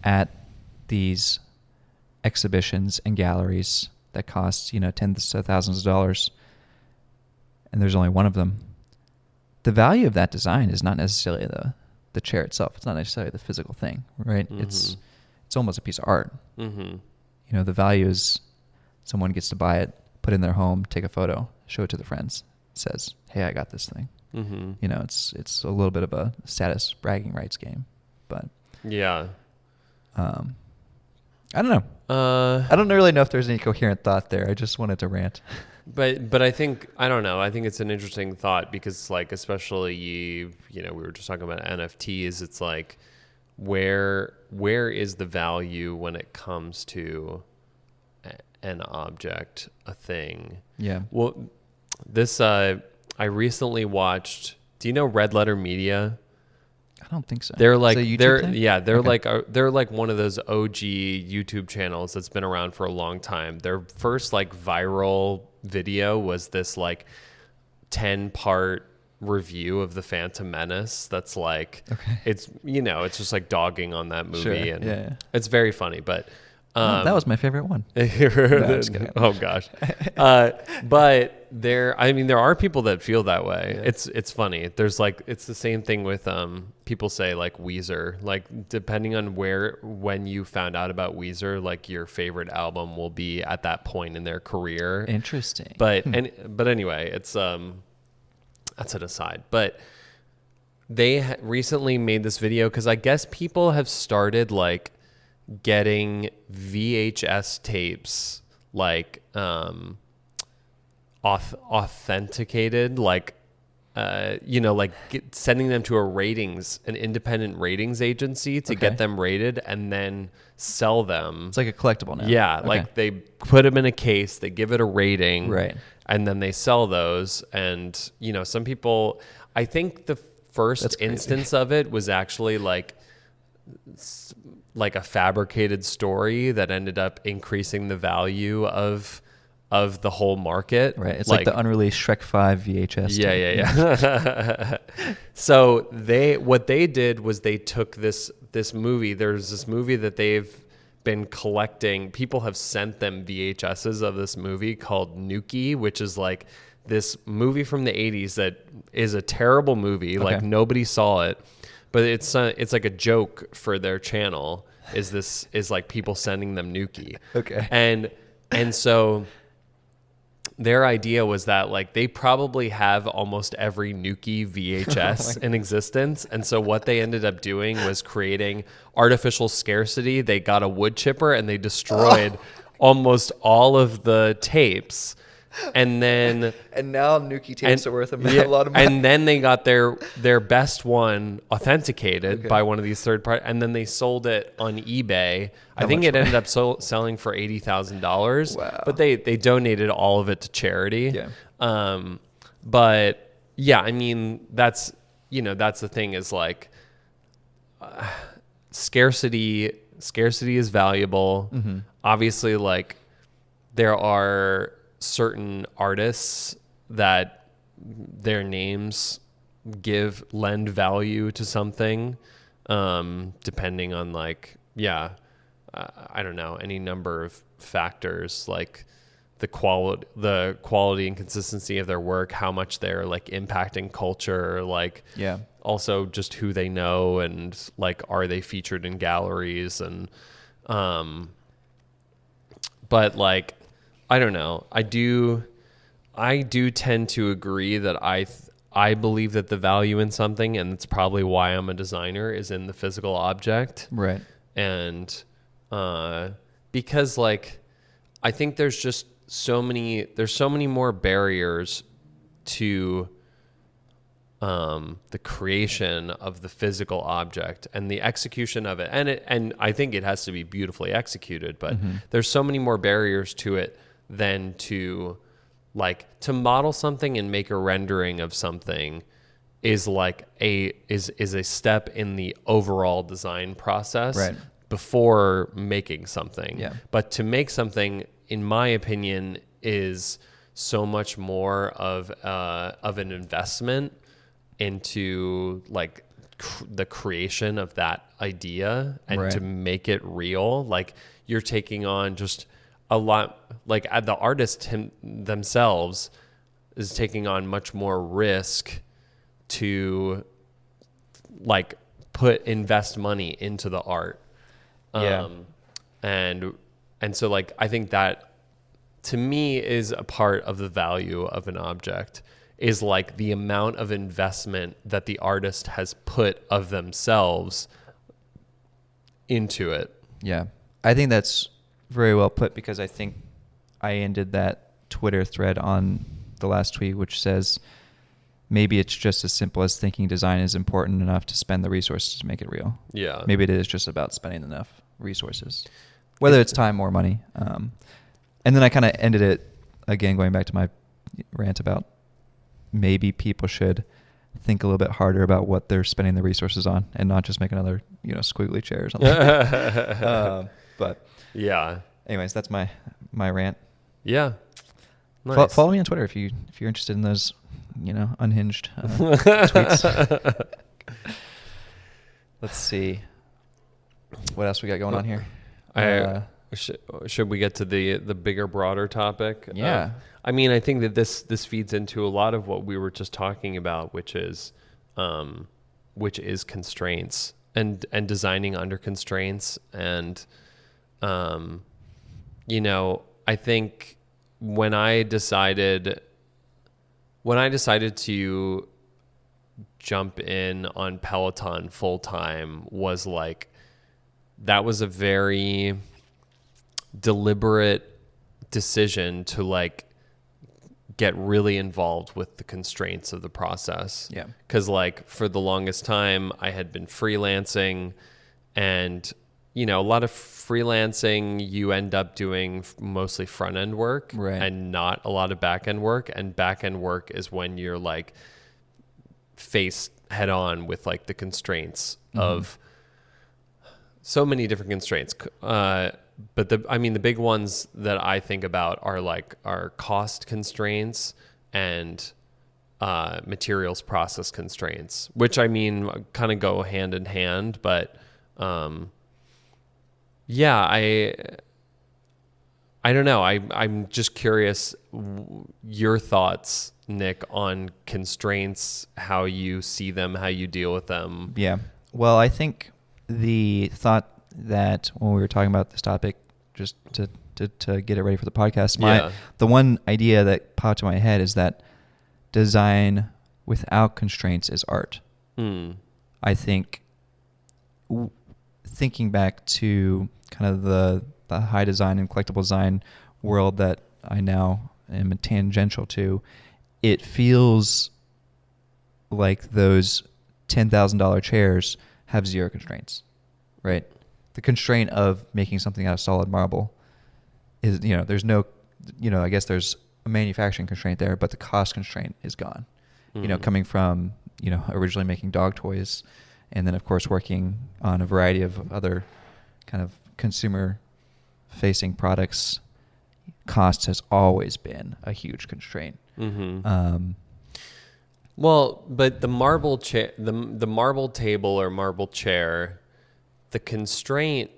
at these exhibitions and galleries that cost, you know, tens of thousands of dollars, and there's only one of them, the value of that design is not necessarily the chair itself. It's not necessarily the physical thing, right? It's almost a piece of art. You know, the value is someone gets to buy it, put it in their home, take a photo, show it to their friends, says, hey, I got this thing. You know, it's a little bit of a status bragging rights game, but yeah. I don't know. I don't really know if there's any coherent thought there. I just wanted to rant. But I think, I don't know. I think it's an interesting thought, because like, especially, you know, we were just talking about NFTs. It's like, where is the value when it comes to an object, a thing? Yeah. Well, this, I recently watched, do you know Red Letter Media? I don't think so. They're like Is it a YouTube thing? they're like one of those OG YouTube channels that's been around for a long time. Their first like viral video was this like 10-part review of the Phantom Menace. That's like it's it's just like dogging on that movie, Sure. and it's very funny. But that was my favorite one. no, just kidding. Oh gosh. But there are people that feel that way. Yeah. It's funny. There's like, it's the same thing with, people say like Weezer, like depending on when you found out about Weezer, like your favorite album will be at that point in their career. Interesting. But anyway, it's, that's an aside, but they recently made this video, 'cause I guess people have started like getting VHS tapes like authenticated, like sending them to an independent ratings agency to get them rated and then sell them. It's like a collectible now. Yeah, Okay. like they put them in a case, they give it a rating, Right. and then they sell those. And some people, I think the first That's crazy. instance of it was actually like a fabricated story that ended up increasing the value of the whole market. Right. It's like the unreleased Shrek 5 VHS. Yeah. So what they did was they took this movie. There's this movie that they've been collecting. People have sent them VHSs of this movie called Nuki, which is like this movie from the 80s that is a terrible movie. Like nobody saw it. But it's like a joke for their channel. Is like people sending them Nuki. Okay. And so their idea was that like they probably have almost every Nuki VHS in existence. And so what they ended up doing was creating artificial scarcity. They got a wood chipper and they destroyed almost all of the tapes. And then And now Nuki tapes are worth a lot of money. and then they got their best one authenticated by one of these third party, and then they sold it on eBay. I think it ended up selling for $80,000. Wow. But they donated all of it to charity. Yeah. But yeah, I mean that's the thing is like scarcity is valuable. Mm-hmm. Obviously, like there are certain artists that their names lend value to something, depending on like, I don't know, any number of factors, like the quality and consistency of their work, how much they're like impacting culture, like also just who they know, and like are they featured in galleries, and but like I don't know. I do tend to agree that I believe that the value in something, and it's probably why I'm a designer, is in the physical object. Right. And because like I think there's just so many more barriers to the creation of the physical object and the execution of it. And I think it has to be beautifully executed, but there's so many more barriers to it than to model something and make a rendering of something is like a step in the overall design process before making something. Yeah. But to make something, in my opinion, is so much more of an investment into like the creation of that idea, and to make it real. Like you're taking on just a lot, like the artist themselves is taking on much more risk to like invest money into the art. And so like I think that to me is a part of the value of an object, is like the amount of investment that the artist has put of themselves into it. Yeah. I think that's very well put, because I think I ended that Twitter thread on the last tweet, which says maybe it's just as simple as thinking design is important enough to spend the resources to make it real. Yeah. Maybe it is just about spending enough resources, whether it's time or money. And then I kind of ended it again, going back to my rant about maybe people should think a little bit harder about what they're spending the resources on and not just make another, squiggly chair or something. But yeah. anyways, that's my rant. Yeah. Nice. Follow me on Twitter if you're interested in those, unhinged tweets. Let's see. What else we got going on here? Should we get to the bigger, broader topic? Yeah. I think that this feeds into a lot of what we were just talking about, which is constraints and designing under constraints. And, I think when I decided to jump in on Peloton full time was like, that was a very deliberate decision to like get really involved with the constraints of the process. Yeah. Cause like for the longest time I had been freelancing, and a lot of freelancing, you end up doing mostly front end work, right, and not a lot of back end work. And back end work is when you're like faced head on with like the constraints of so many different constraints. But the big ones that I think about are cost constraints and materials process constraints, which kind of go hand in hand. But I don't know. I'm just curious your thoughts, Nick, on constraints, how you see them, how you deal with them. Yeah. Well, I think the thought that when we were talking about this topic, just to get it ready for the podcast, the one idea that popped in my head is that design without constraints is art. I think thinking back to kind of the high design and collectible design world that I now am tangential to, it feels like those $10,000 chairs have zero constraints, right? The constraint of making something out of solid marble is, there's no, I guess there's a manufacturing constraint there, but the cost constraint is gone. Coming from, originally making dog toys, and then of course working on a variety of other kind of consumer facing products, cost has always been a huge constraint. Well, but the marble the marble table or marble chair, the constraint,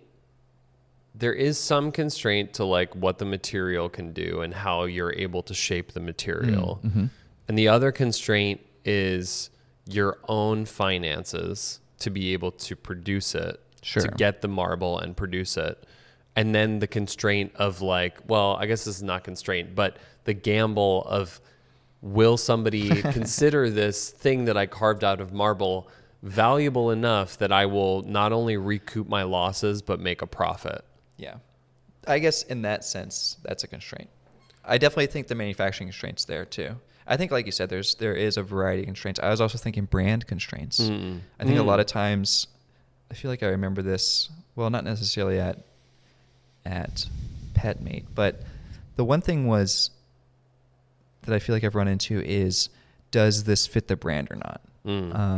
there is some constraint to like what the material can do and how you're able to shape the material. And the other constraint is your own finances to be able to produce it, to get the marble and produce it. And then the constraint of like, well, I guess this is not constraint, but the gamble of, will somebody consider this thing that I carved out of marble valuable enough that I will not only recoup my losses, but make a profit? Yeah. I guess in that sense, that's a constraint. I definitely think the manufacturing constraint's there too. I think, like you said, there is a variety of constraints. I was also thinking brand constraints. I think a lot of times, I feel like I remember this, well, not necessarily at PetMate, but the one thing was that I feel like I've run into is, does this fit the brand or not?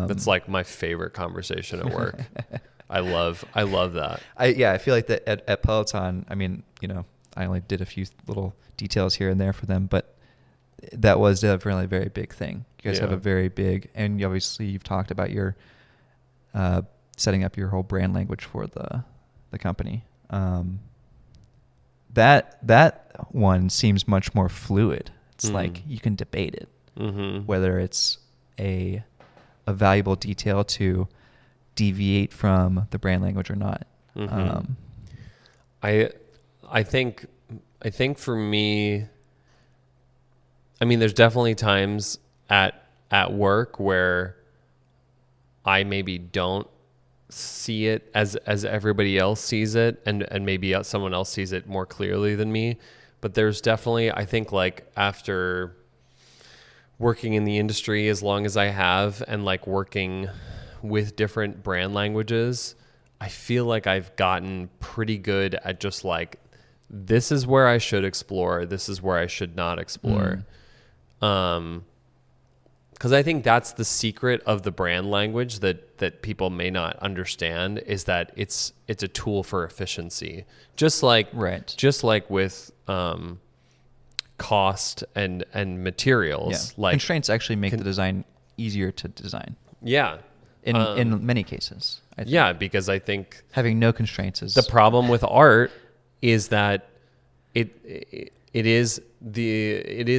That's like my favorite conversation at work. I love that. I feel like that at Peloton, I only did a few little details here and there for them, but that was definitely a very big thing. You guys have a very big, and obviously you've talked about your setting up your whole brand language for the company. That one seems much more fluid. It's like you can debate it, whether it's a valuable detail to deviate from the brand language or not. I think for me, there's definitely times at work where I maybe don't see it as everybody else sees it, and maybe someone else sees it more clearly than me. But there's definitely, I think, like after working in the industry as long as I have, and like working with different brand languages, I feel like I've gotten pretty good at just like, this is where I should explore, this is where I should not explore. because I think that's the secret of the brand language that people may not understand, is that it's a tool for efficiency. Just like with cost and materials. Yeah. Like constraints actually make the design easier to design. Yeah. In many cases. I think. Yeah, because I think having no constraints is the problem with art is that it is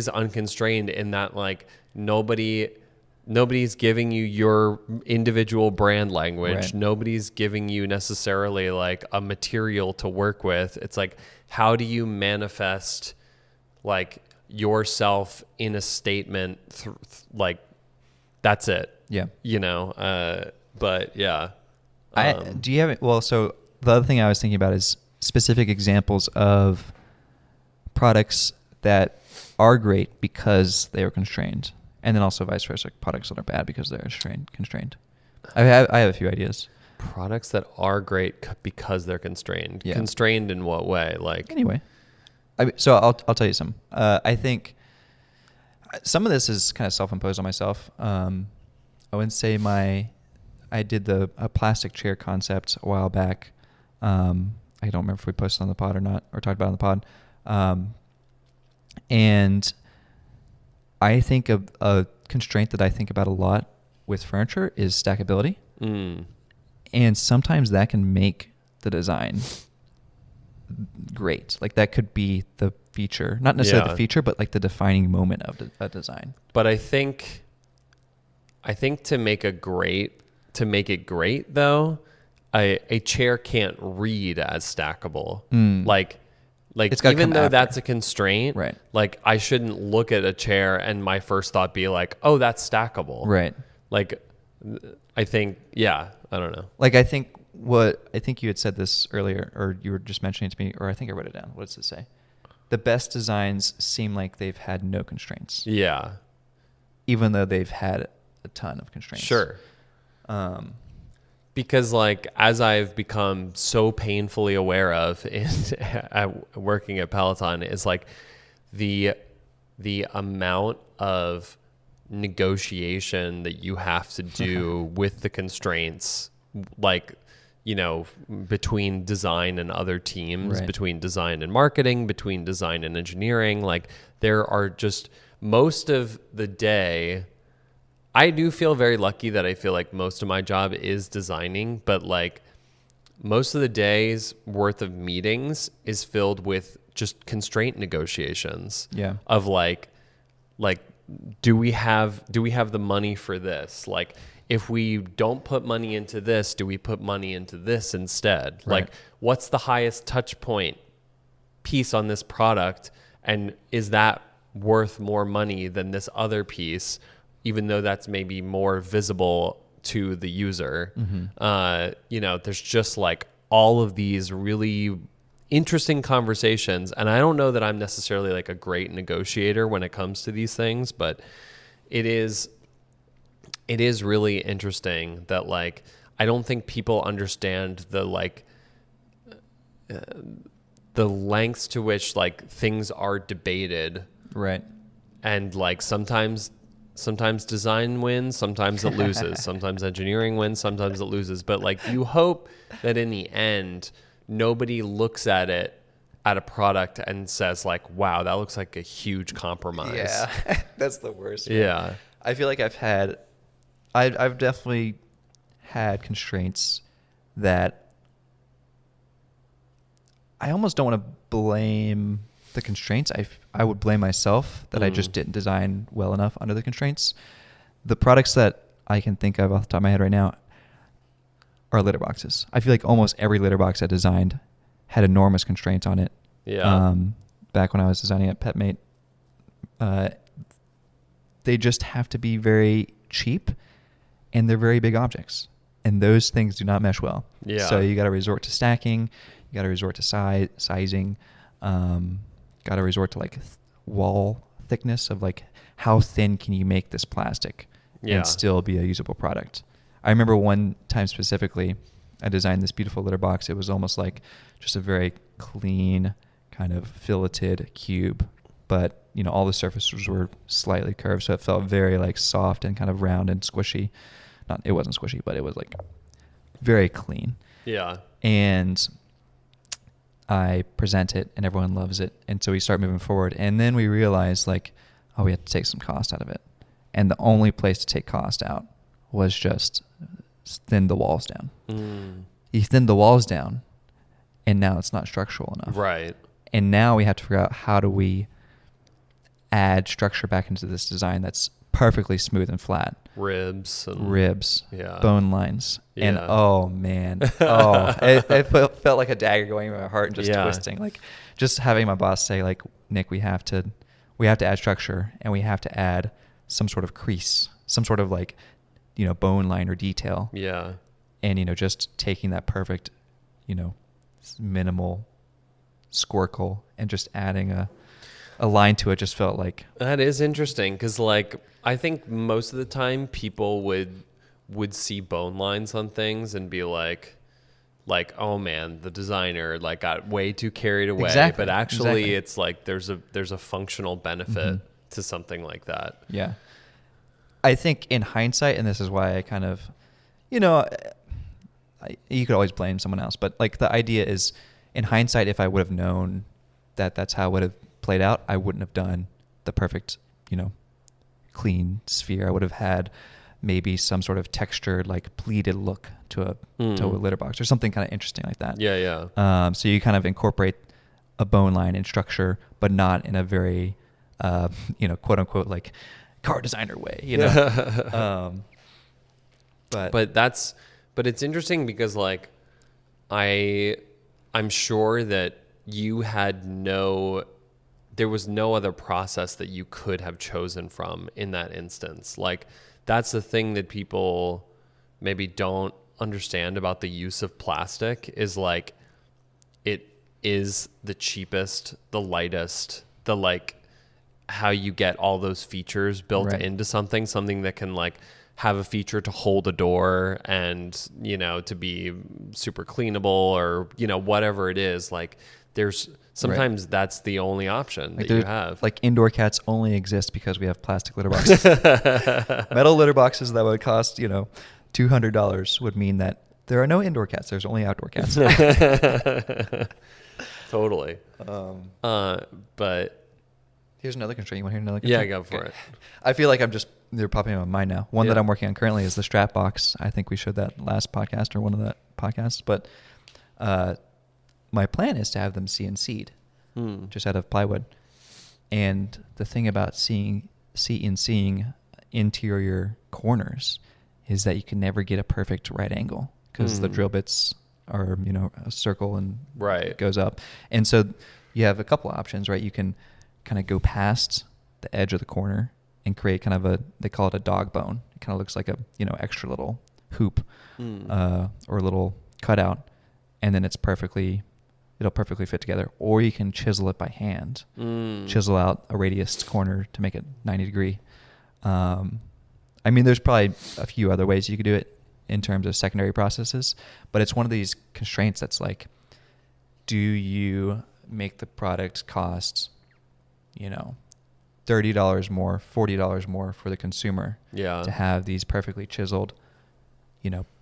unconstrained in that like nobody's giving you your individual brand language. Right. Nobody's giving you necessarily like a material to work with. It's like, how do you manifest like yourself in a statement? Like that's it. Yeah. But yeah. Do you have well, so the other thing I was thinking about is specific examples of products that are great because they are constrained, and then also vice versa, products that are bad because they're constrained. I have a few ideas. Products that are great because they're constrained. Yeah. Constrained in what way? Like anyway, so I'll tell you some. I think some of this is kind of self-imposed on myself. I wouldn't say I did a plastic chair concept a while back. I don't remember if we posted on the pod or not, or talked about it on the pod. And I think a constraint that I think about a lot with furniture is stackability. And sometimes that can make the design great. Like that could be the feature, not necessarily the feature, but like the defining moment of a design. But I think to make it great though, a chair can't read as stackable. Like even though that's a constraint, right? Like I shouldn't look at a chair and my first thought be like, oh, that's stackable. Right. Like I think, I don't know. Like I think you had said this earlier, or you were just mentioning it to me, or I think I wrote it down. What does it say? The best designs seem like they've had no constraints. Yeah. Even though they've had a ton of constraints. Sure. Because like as I've become so painfully aware of working at Peloton is like the amount of negotiation that you have to do with the constraints, like, between design and other teams, right. Between design and marketing, between design and engineering. Like there are just most of the day. I do feel very lucky that I feel like most of my job is designing, but like most of the day's worth of meetings is filled with just constraint negotiations. Yeah. Of like do we have the money for this? Like if we don't put money into this, do we put money into this instead? Right. Like what's the highest touch point piece on this product, and is that worth more money than this other piece? Even though that's maybe more visible to the user. There's just like all of these really interesting conversations. And I don't know that I'm necessarily like a great negotiator when it comes to these things, but it is really interesting that like, I don't think people understand the like, the lengths to which like things are debated. Right. And like sometimes design wins, sometimes it loses, sometimes engineering wins, sometimes it loses. But like you hope that in the end, nobody looks at a product and says like, wow, that looks like a huge compromise. Yeah, that's the worst. Man. Yeah. I feel like I've definitely had constraints that I almost don't want to blame the constraints. I would blame myself that I just didn't design well enough under the constraints. The products that I can think of off the top of my head right now are litter boxes. I feel like almost every litter box I designed had enormous constraints on it. Yeah. Back when I was designing at PetMate, they just have to be very cheap, and they're very big objects, and those things do not mesh well. Yeah. So you got to resort to stacking. You got to resort to sizing. Got to resort to like wall thickness of like how thin can you make this plastic and still be a usable product. I remember one time specifically, I designed this beautiful litter box. It was almost like just a very clean kind of filleted cube but all the surfaces were slightly curved, so it felt very like soft and kind of round and squishy. It wasn't squishy, but it was like very clean. Yeah. And I present it and everyone loves it. And so we start moving forward. And then we realize like, oh, we have to take some cost out of it. And the only place to take cost out was just thin the walls down. You thin the walls down and now it's not structural enough. Right. And now we have to figure out how do we add structure back into this design that's perfectly smooth and flat. Ribs, yeah, bone lines, yeah. and oh man, it felt like a dagger going in my heart and just twisting. Like just having my boss say like, Nick, we have to add structure and we have to add some sort of crease, some sort of like, bone line or detail. Yeah. And just taking that perfect, minimal squircle and just adding a line to it just felt like. That is interesting because like I think most of the time people would see bone lines on things and be like, oh man, the designer like got way too carried away. Exactly. But actually it's like there's a functional benefit to something like that. Yeah. I think in hindsight, and this is why I kind of, you could always blame someone else, but like the idea is in hindsight, if I would have known that that's how it would have played out, I wouldn't have done the perfect, clean sphere. I would have had maybe some sort of textured, like pleated look to a litter box or something kind of interesting like that. Yeah, yeah. So you kind of incorporate a bone line in structure, but not in a very, quote unquote, like car designer way, But it's interesting because like I'm sure that there was no other process that you could have chosen from in that instance. Like that's the thing that people maybe don't understand about the use of plastic is like it is the cheapest, the lightest, the like how you get all those features built into something that can like have a feature to hold a door and, to be super cleanable or, whatever it is. Like there's sometimes that's the only option that you have. Like indoor cats only exist because we have plastic litter boxes. Metal litter boxes that would cost, $200 would mean that there are no indoor cats. There's only outdoor cats. Totally. But here's another constraint. You want to hear another constraint? Yeah, go for it. I feel like they're popping in my mind now. One that I'm working on currently is the strap box. I think we showed that last podcast or one of the podcasts. But my plan is to have them CNC'd just out of plywood. And the thing about CNCing interior corners is that you can never get a perfect right angle because the drill bits are, a circle and it goes up. And so you have a couple of options, right? You can kind of go past the edge of the corner and create kind of they call it a dog bone. It kind of looks like a, extra little hoop or a little cutout. And then it'll perfectly fit together. Or you can chisel it by hand, chisel out a radius corner to make it 90 degree. There's probably a few other ways you could do it in terms of secondary processes, but it's one of these constraints that's like, do you make the product cost, $30 more, $40 more for the consumer to have these perfectly chiseled,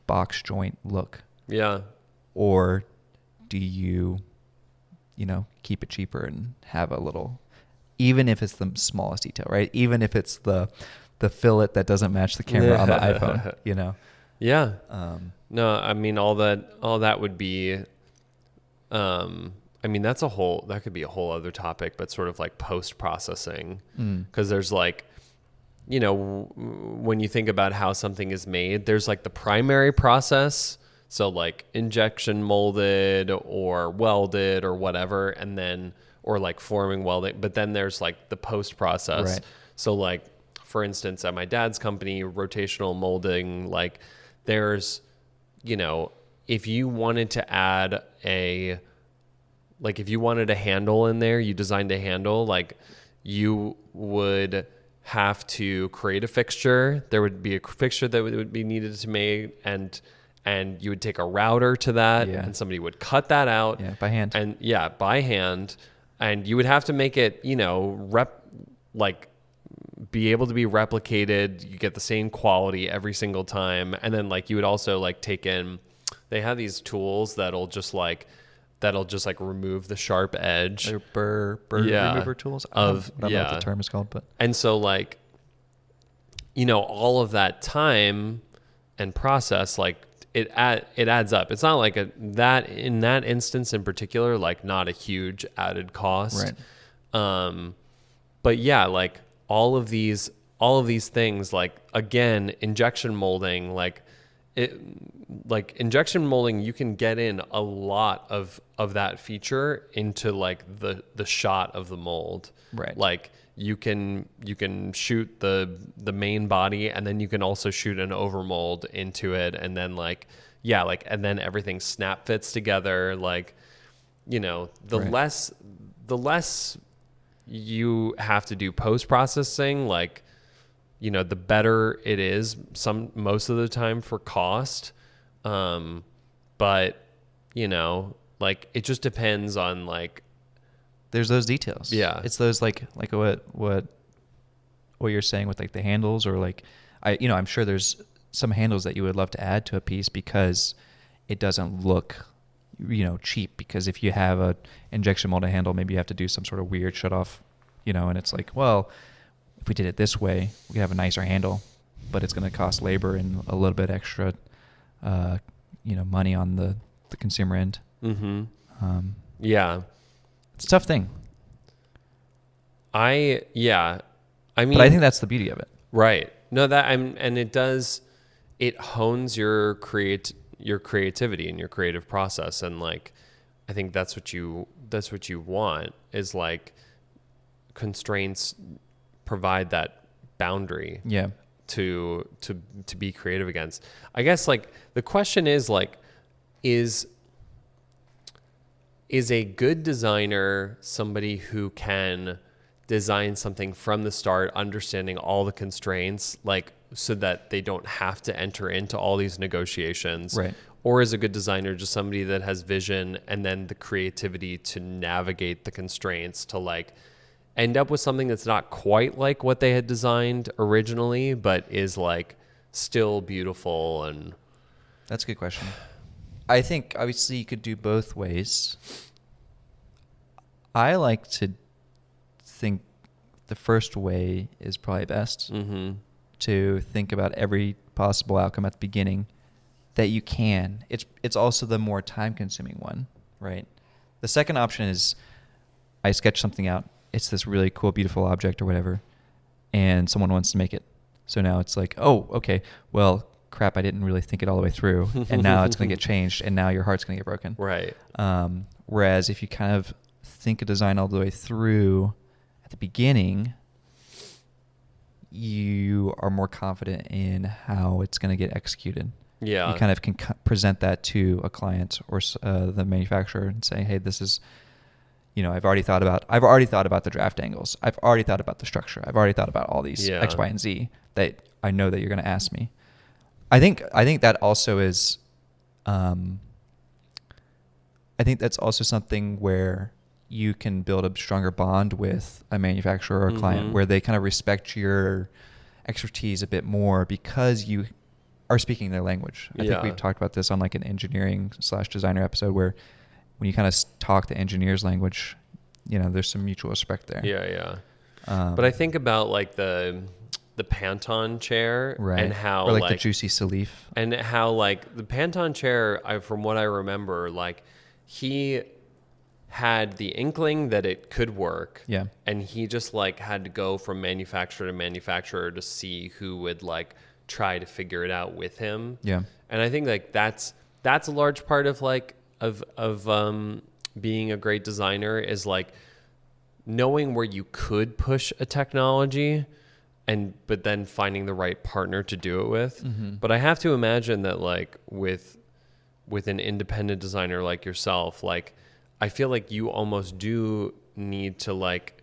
box joint look? Yeah. Or do you, keep it cheaper and have a little, even if it's the smallest detail, right? Even if it's the fillet that doesn't match the camera on the iPhone, Yeah. No, all that would be, that could be a whole other topic, but sort of like post-processing. Because there's like, when you think about how something is made, there's like the primary process. So like injection molded or welded or whatever, and then, or like forming welding, but then there's like the post-process. Right. So like, for instance, at my dad's company, rotational molding, like there's, if you wanted to add if you wanted a handle in there, you designed a handle, like you would have to create a fixture. There would be a fixture that would be needed to make, and you would take a router to that, and somebody would cut that out. Yeah, by hand. By hand. and you would have to make it, be able to be replicated. You get the same quality every single time. And then like you would also like take in, they have these tools that'll just like remove the sharp edge. They're burr remover tools. I don't know what the term is called, but. And so like, all of that time and process, like it adds up. It's not like that in that instance in particular, like not a huge added cost. Right. But yeah, like all of these things, like again, injection molding, injection molding, you can get in a lot of that feature into like the shot of the mold. Right. Like you can shoot the main body, and then you can also shoot an overmold into it, and then and then everything snap fits together. Like, the less you have to do post-processing, like, the better it is most of the time for cost. But, like it just depends on like, there's those details. Yeah. It's those like what you're saying with like the handles, or like I'm sure there's some handles that you would love to add to a piece because it doesn't look cheap, because if you have a injection molded handle, maybe you have to do some sort of weird shut off, and it's like, well, if we did it this way, we could have a nicer handle, but it's going to cost labor and a little bit extra money on the consumer end. Mm-hmm. Yeah, it's a tough thing. I mean, but I think that's the beauty of it. Right. No, and it hones your creativity and your creative process. And like, I think that's what you want, is like constraints provide that boundary. Yeah. To be creative against. I guess like the question is like, is a good designer somebody who can design something from the start, understanding all the constraints, like so that they don't have to enter into all these negotiations? Right. Or is a good designer just somebody that has vision and then the creativity to navigate the constraints to like end up with something that's not quite like what they had designed originally, but is like still beautiful? And that's a good question. I think obviously you could do both ways. I like to think the first way is probably best. Mm-hmm. To think about every possible outcome at the beginning that you can. It's also the more time-consuming one, right? The second option is I sketch something out. It's this really cool, beautiful object or whatever, and someone wants to make it. So now it's like, oh, okay, well, crap, I didn't really think it all the way through, and now it's going to get changed, and now your heart's going to get broken. Right. Whereas if you kind of think a design all the way through at the beginning, you are more confident in how it's going to get executed. Yeah. You kind of can present that to a client or the manufacturer and say, hey, this is, I've already thought about the draft angles. I've already thought about the structure. I've already thought about all these X, Y, and Z that I know that you're going to ask me. I think that also is, I think that's also something where you can build a stronger bond with a manufacturer or a client, where they kind of respect your expertise a bit more because you are speaking their language. I think we've talked about this on like an engineering/designer episode, where when you kind of talk the engineer's language, there's some mutual respect there. Yeah. But I think about like the Pantone chair, right, and how or like the Juicy Salif, and how like the Pantone chair, from what I remember, like he had the inkling that it could work. Yeah. And he just like had to go from manufacturer to manufacturer to see who would like try to figure it out with him. Yeah. And I think like that's a large part of like of being a great designer, is like knowing where you could push a technology but then finding the right partner to do it with. Mm-hmm. But I have to imagine that like with an independent designer like yourself, like I feel like you almost do need to like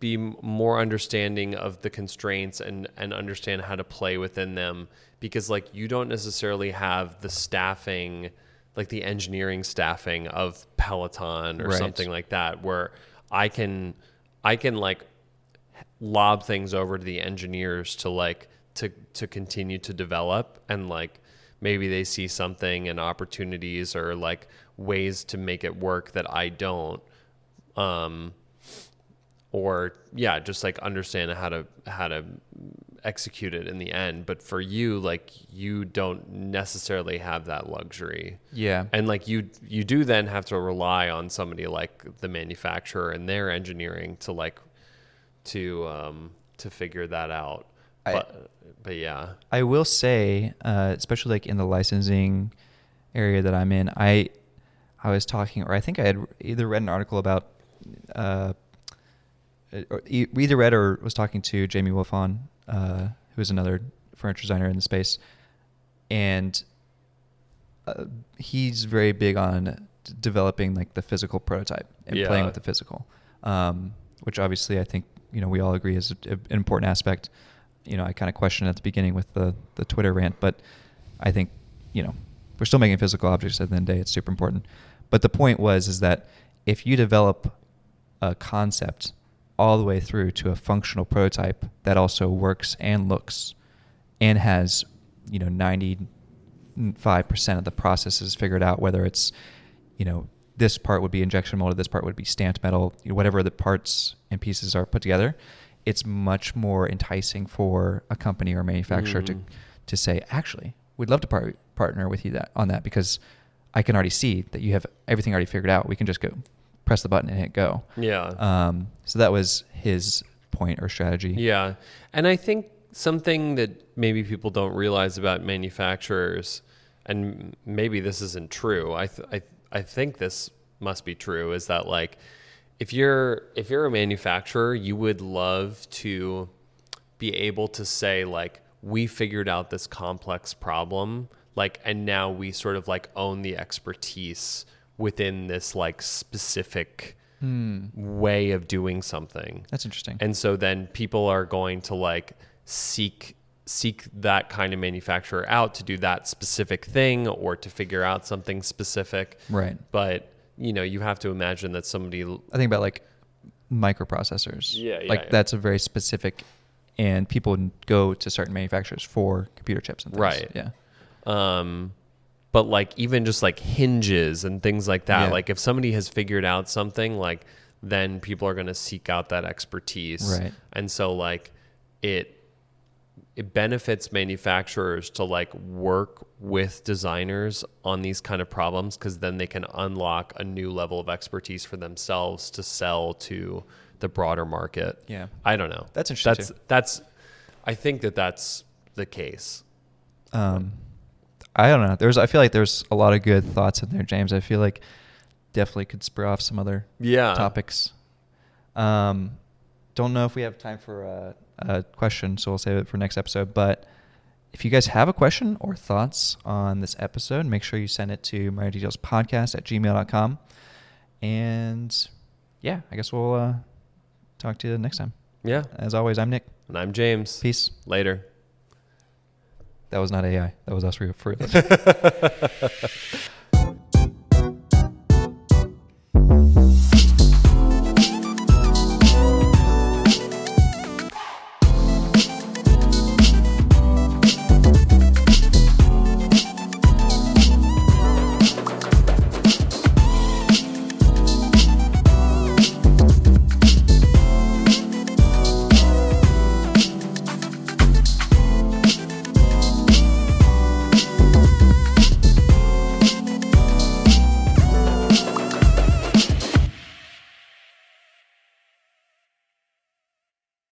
be more understanding of the constraints and understand how to play within them, because like you don't necessarily have the staffing the engineering staffing of Peloton or Right. something like that, where I can like lob things over to the engineers to like to continue to develop, and like maybe they see something and opportunities or like ways to make it work that I don't, or yeah, just like understand how to execute it in the end. But for you, like you don't necessarily have that luxury. Yeah. And like you do then have to rely on somebody like the manufacturer and their engineering to like to figure that out. But yeah. I will say, especially like in the licensing area that I'm in, I was talking, or I think I had either read an article about, or either read or was talking to Jamie Wolfon, who is another furniture designer in the space, and he's very big on developing like the physical prototype and playing with the physical, which obviously I think we all agree is an important aspect. I kind of questioned at the beginning with the Twitter rant, but I think we're still making physical objects at the end of the day. It's super important. But the point is that if you develop a concept all the way through to a functional prototype that also works and looks and has 95% of the processes figured out, whether it's this part would be injection molded, this part would be stamped metal, whatever the parts and pieces are put together, it's much more enticing for a company or a manufacturer to say, actually, we'd love to partner with you on that, because I can already see that you have everything already figured out. We can just go press the button and hit go. Yeah. So that was his point or strategy. Yeah. And I think something that maybe people don't realize about manufacturers, and maybe this isn't true, I think this must be true, is that like if you're a manufacturer, you would love to be able to say like, we figured out this complex problem, like, and now we sort of like own the expertise within this like specific way of doing something. That's interesting. And so then people are going to like seek that kind of manufacturer out to do that specific thing or to figure out something specific. Right. But you have to imagine that somebody, I think about like microprocessors. Yeah. That's a very specific, and people go to certain manufacturers for computer chips and things. Right. Yeah. But like even just like hinges and things like that, Yeah. like if somebody has figured out something, like then people are going to seek out that expertise. Right. And so like it benefits manufacturers to like work with designers on these kind of problems, because then they can unlock a new level of expertise for themselves to sell to the broader market. Yeah. I don't know. That's interesting. I think that's the case. I don't know. I feel like there's a lot of good thoughts in there, James. I feel like definitely could spur off some other topics. Don't know if we have time for a question, so we'll save it for next episode. But if you guys have a question or thoughts on this episode, make sure you send it to minordetailspodcast@gmail.com. And yeah, I guess we'll talk to you next time. Yeah. As always, I'm Nick. And I'm James. Peace. Later. That was not AI. That was us for real.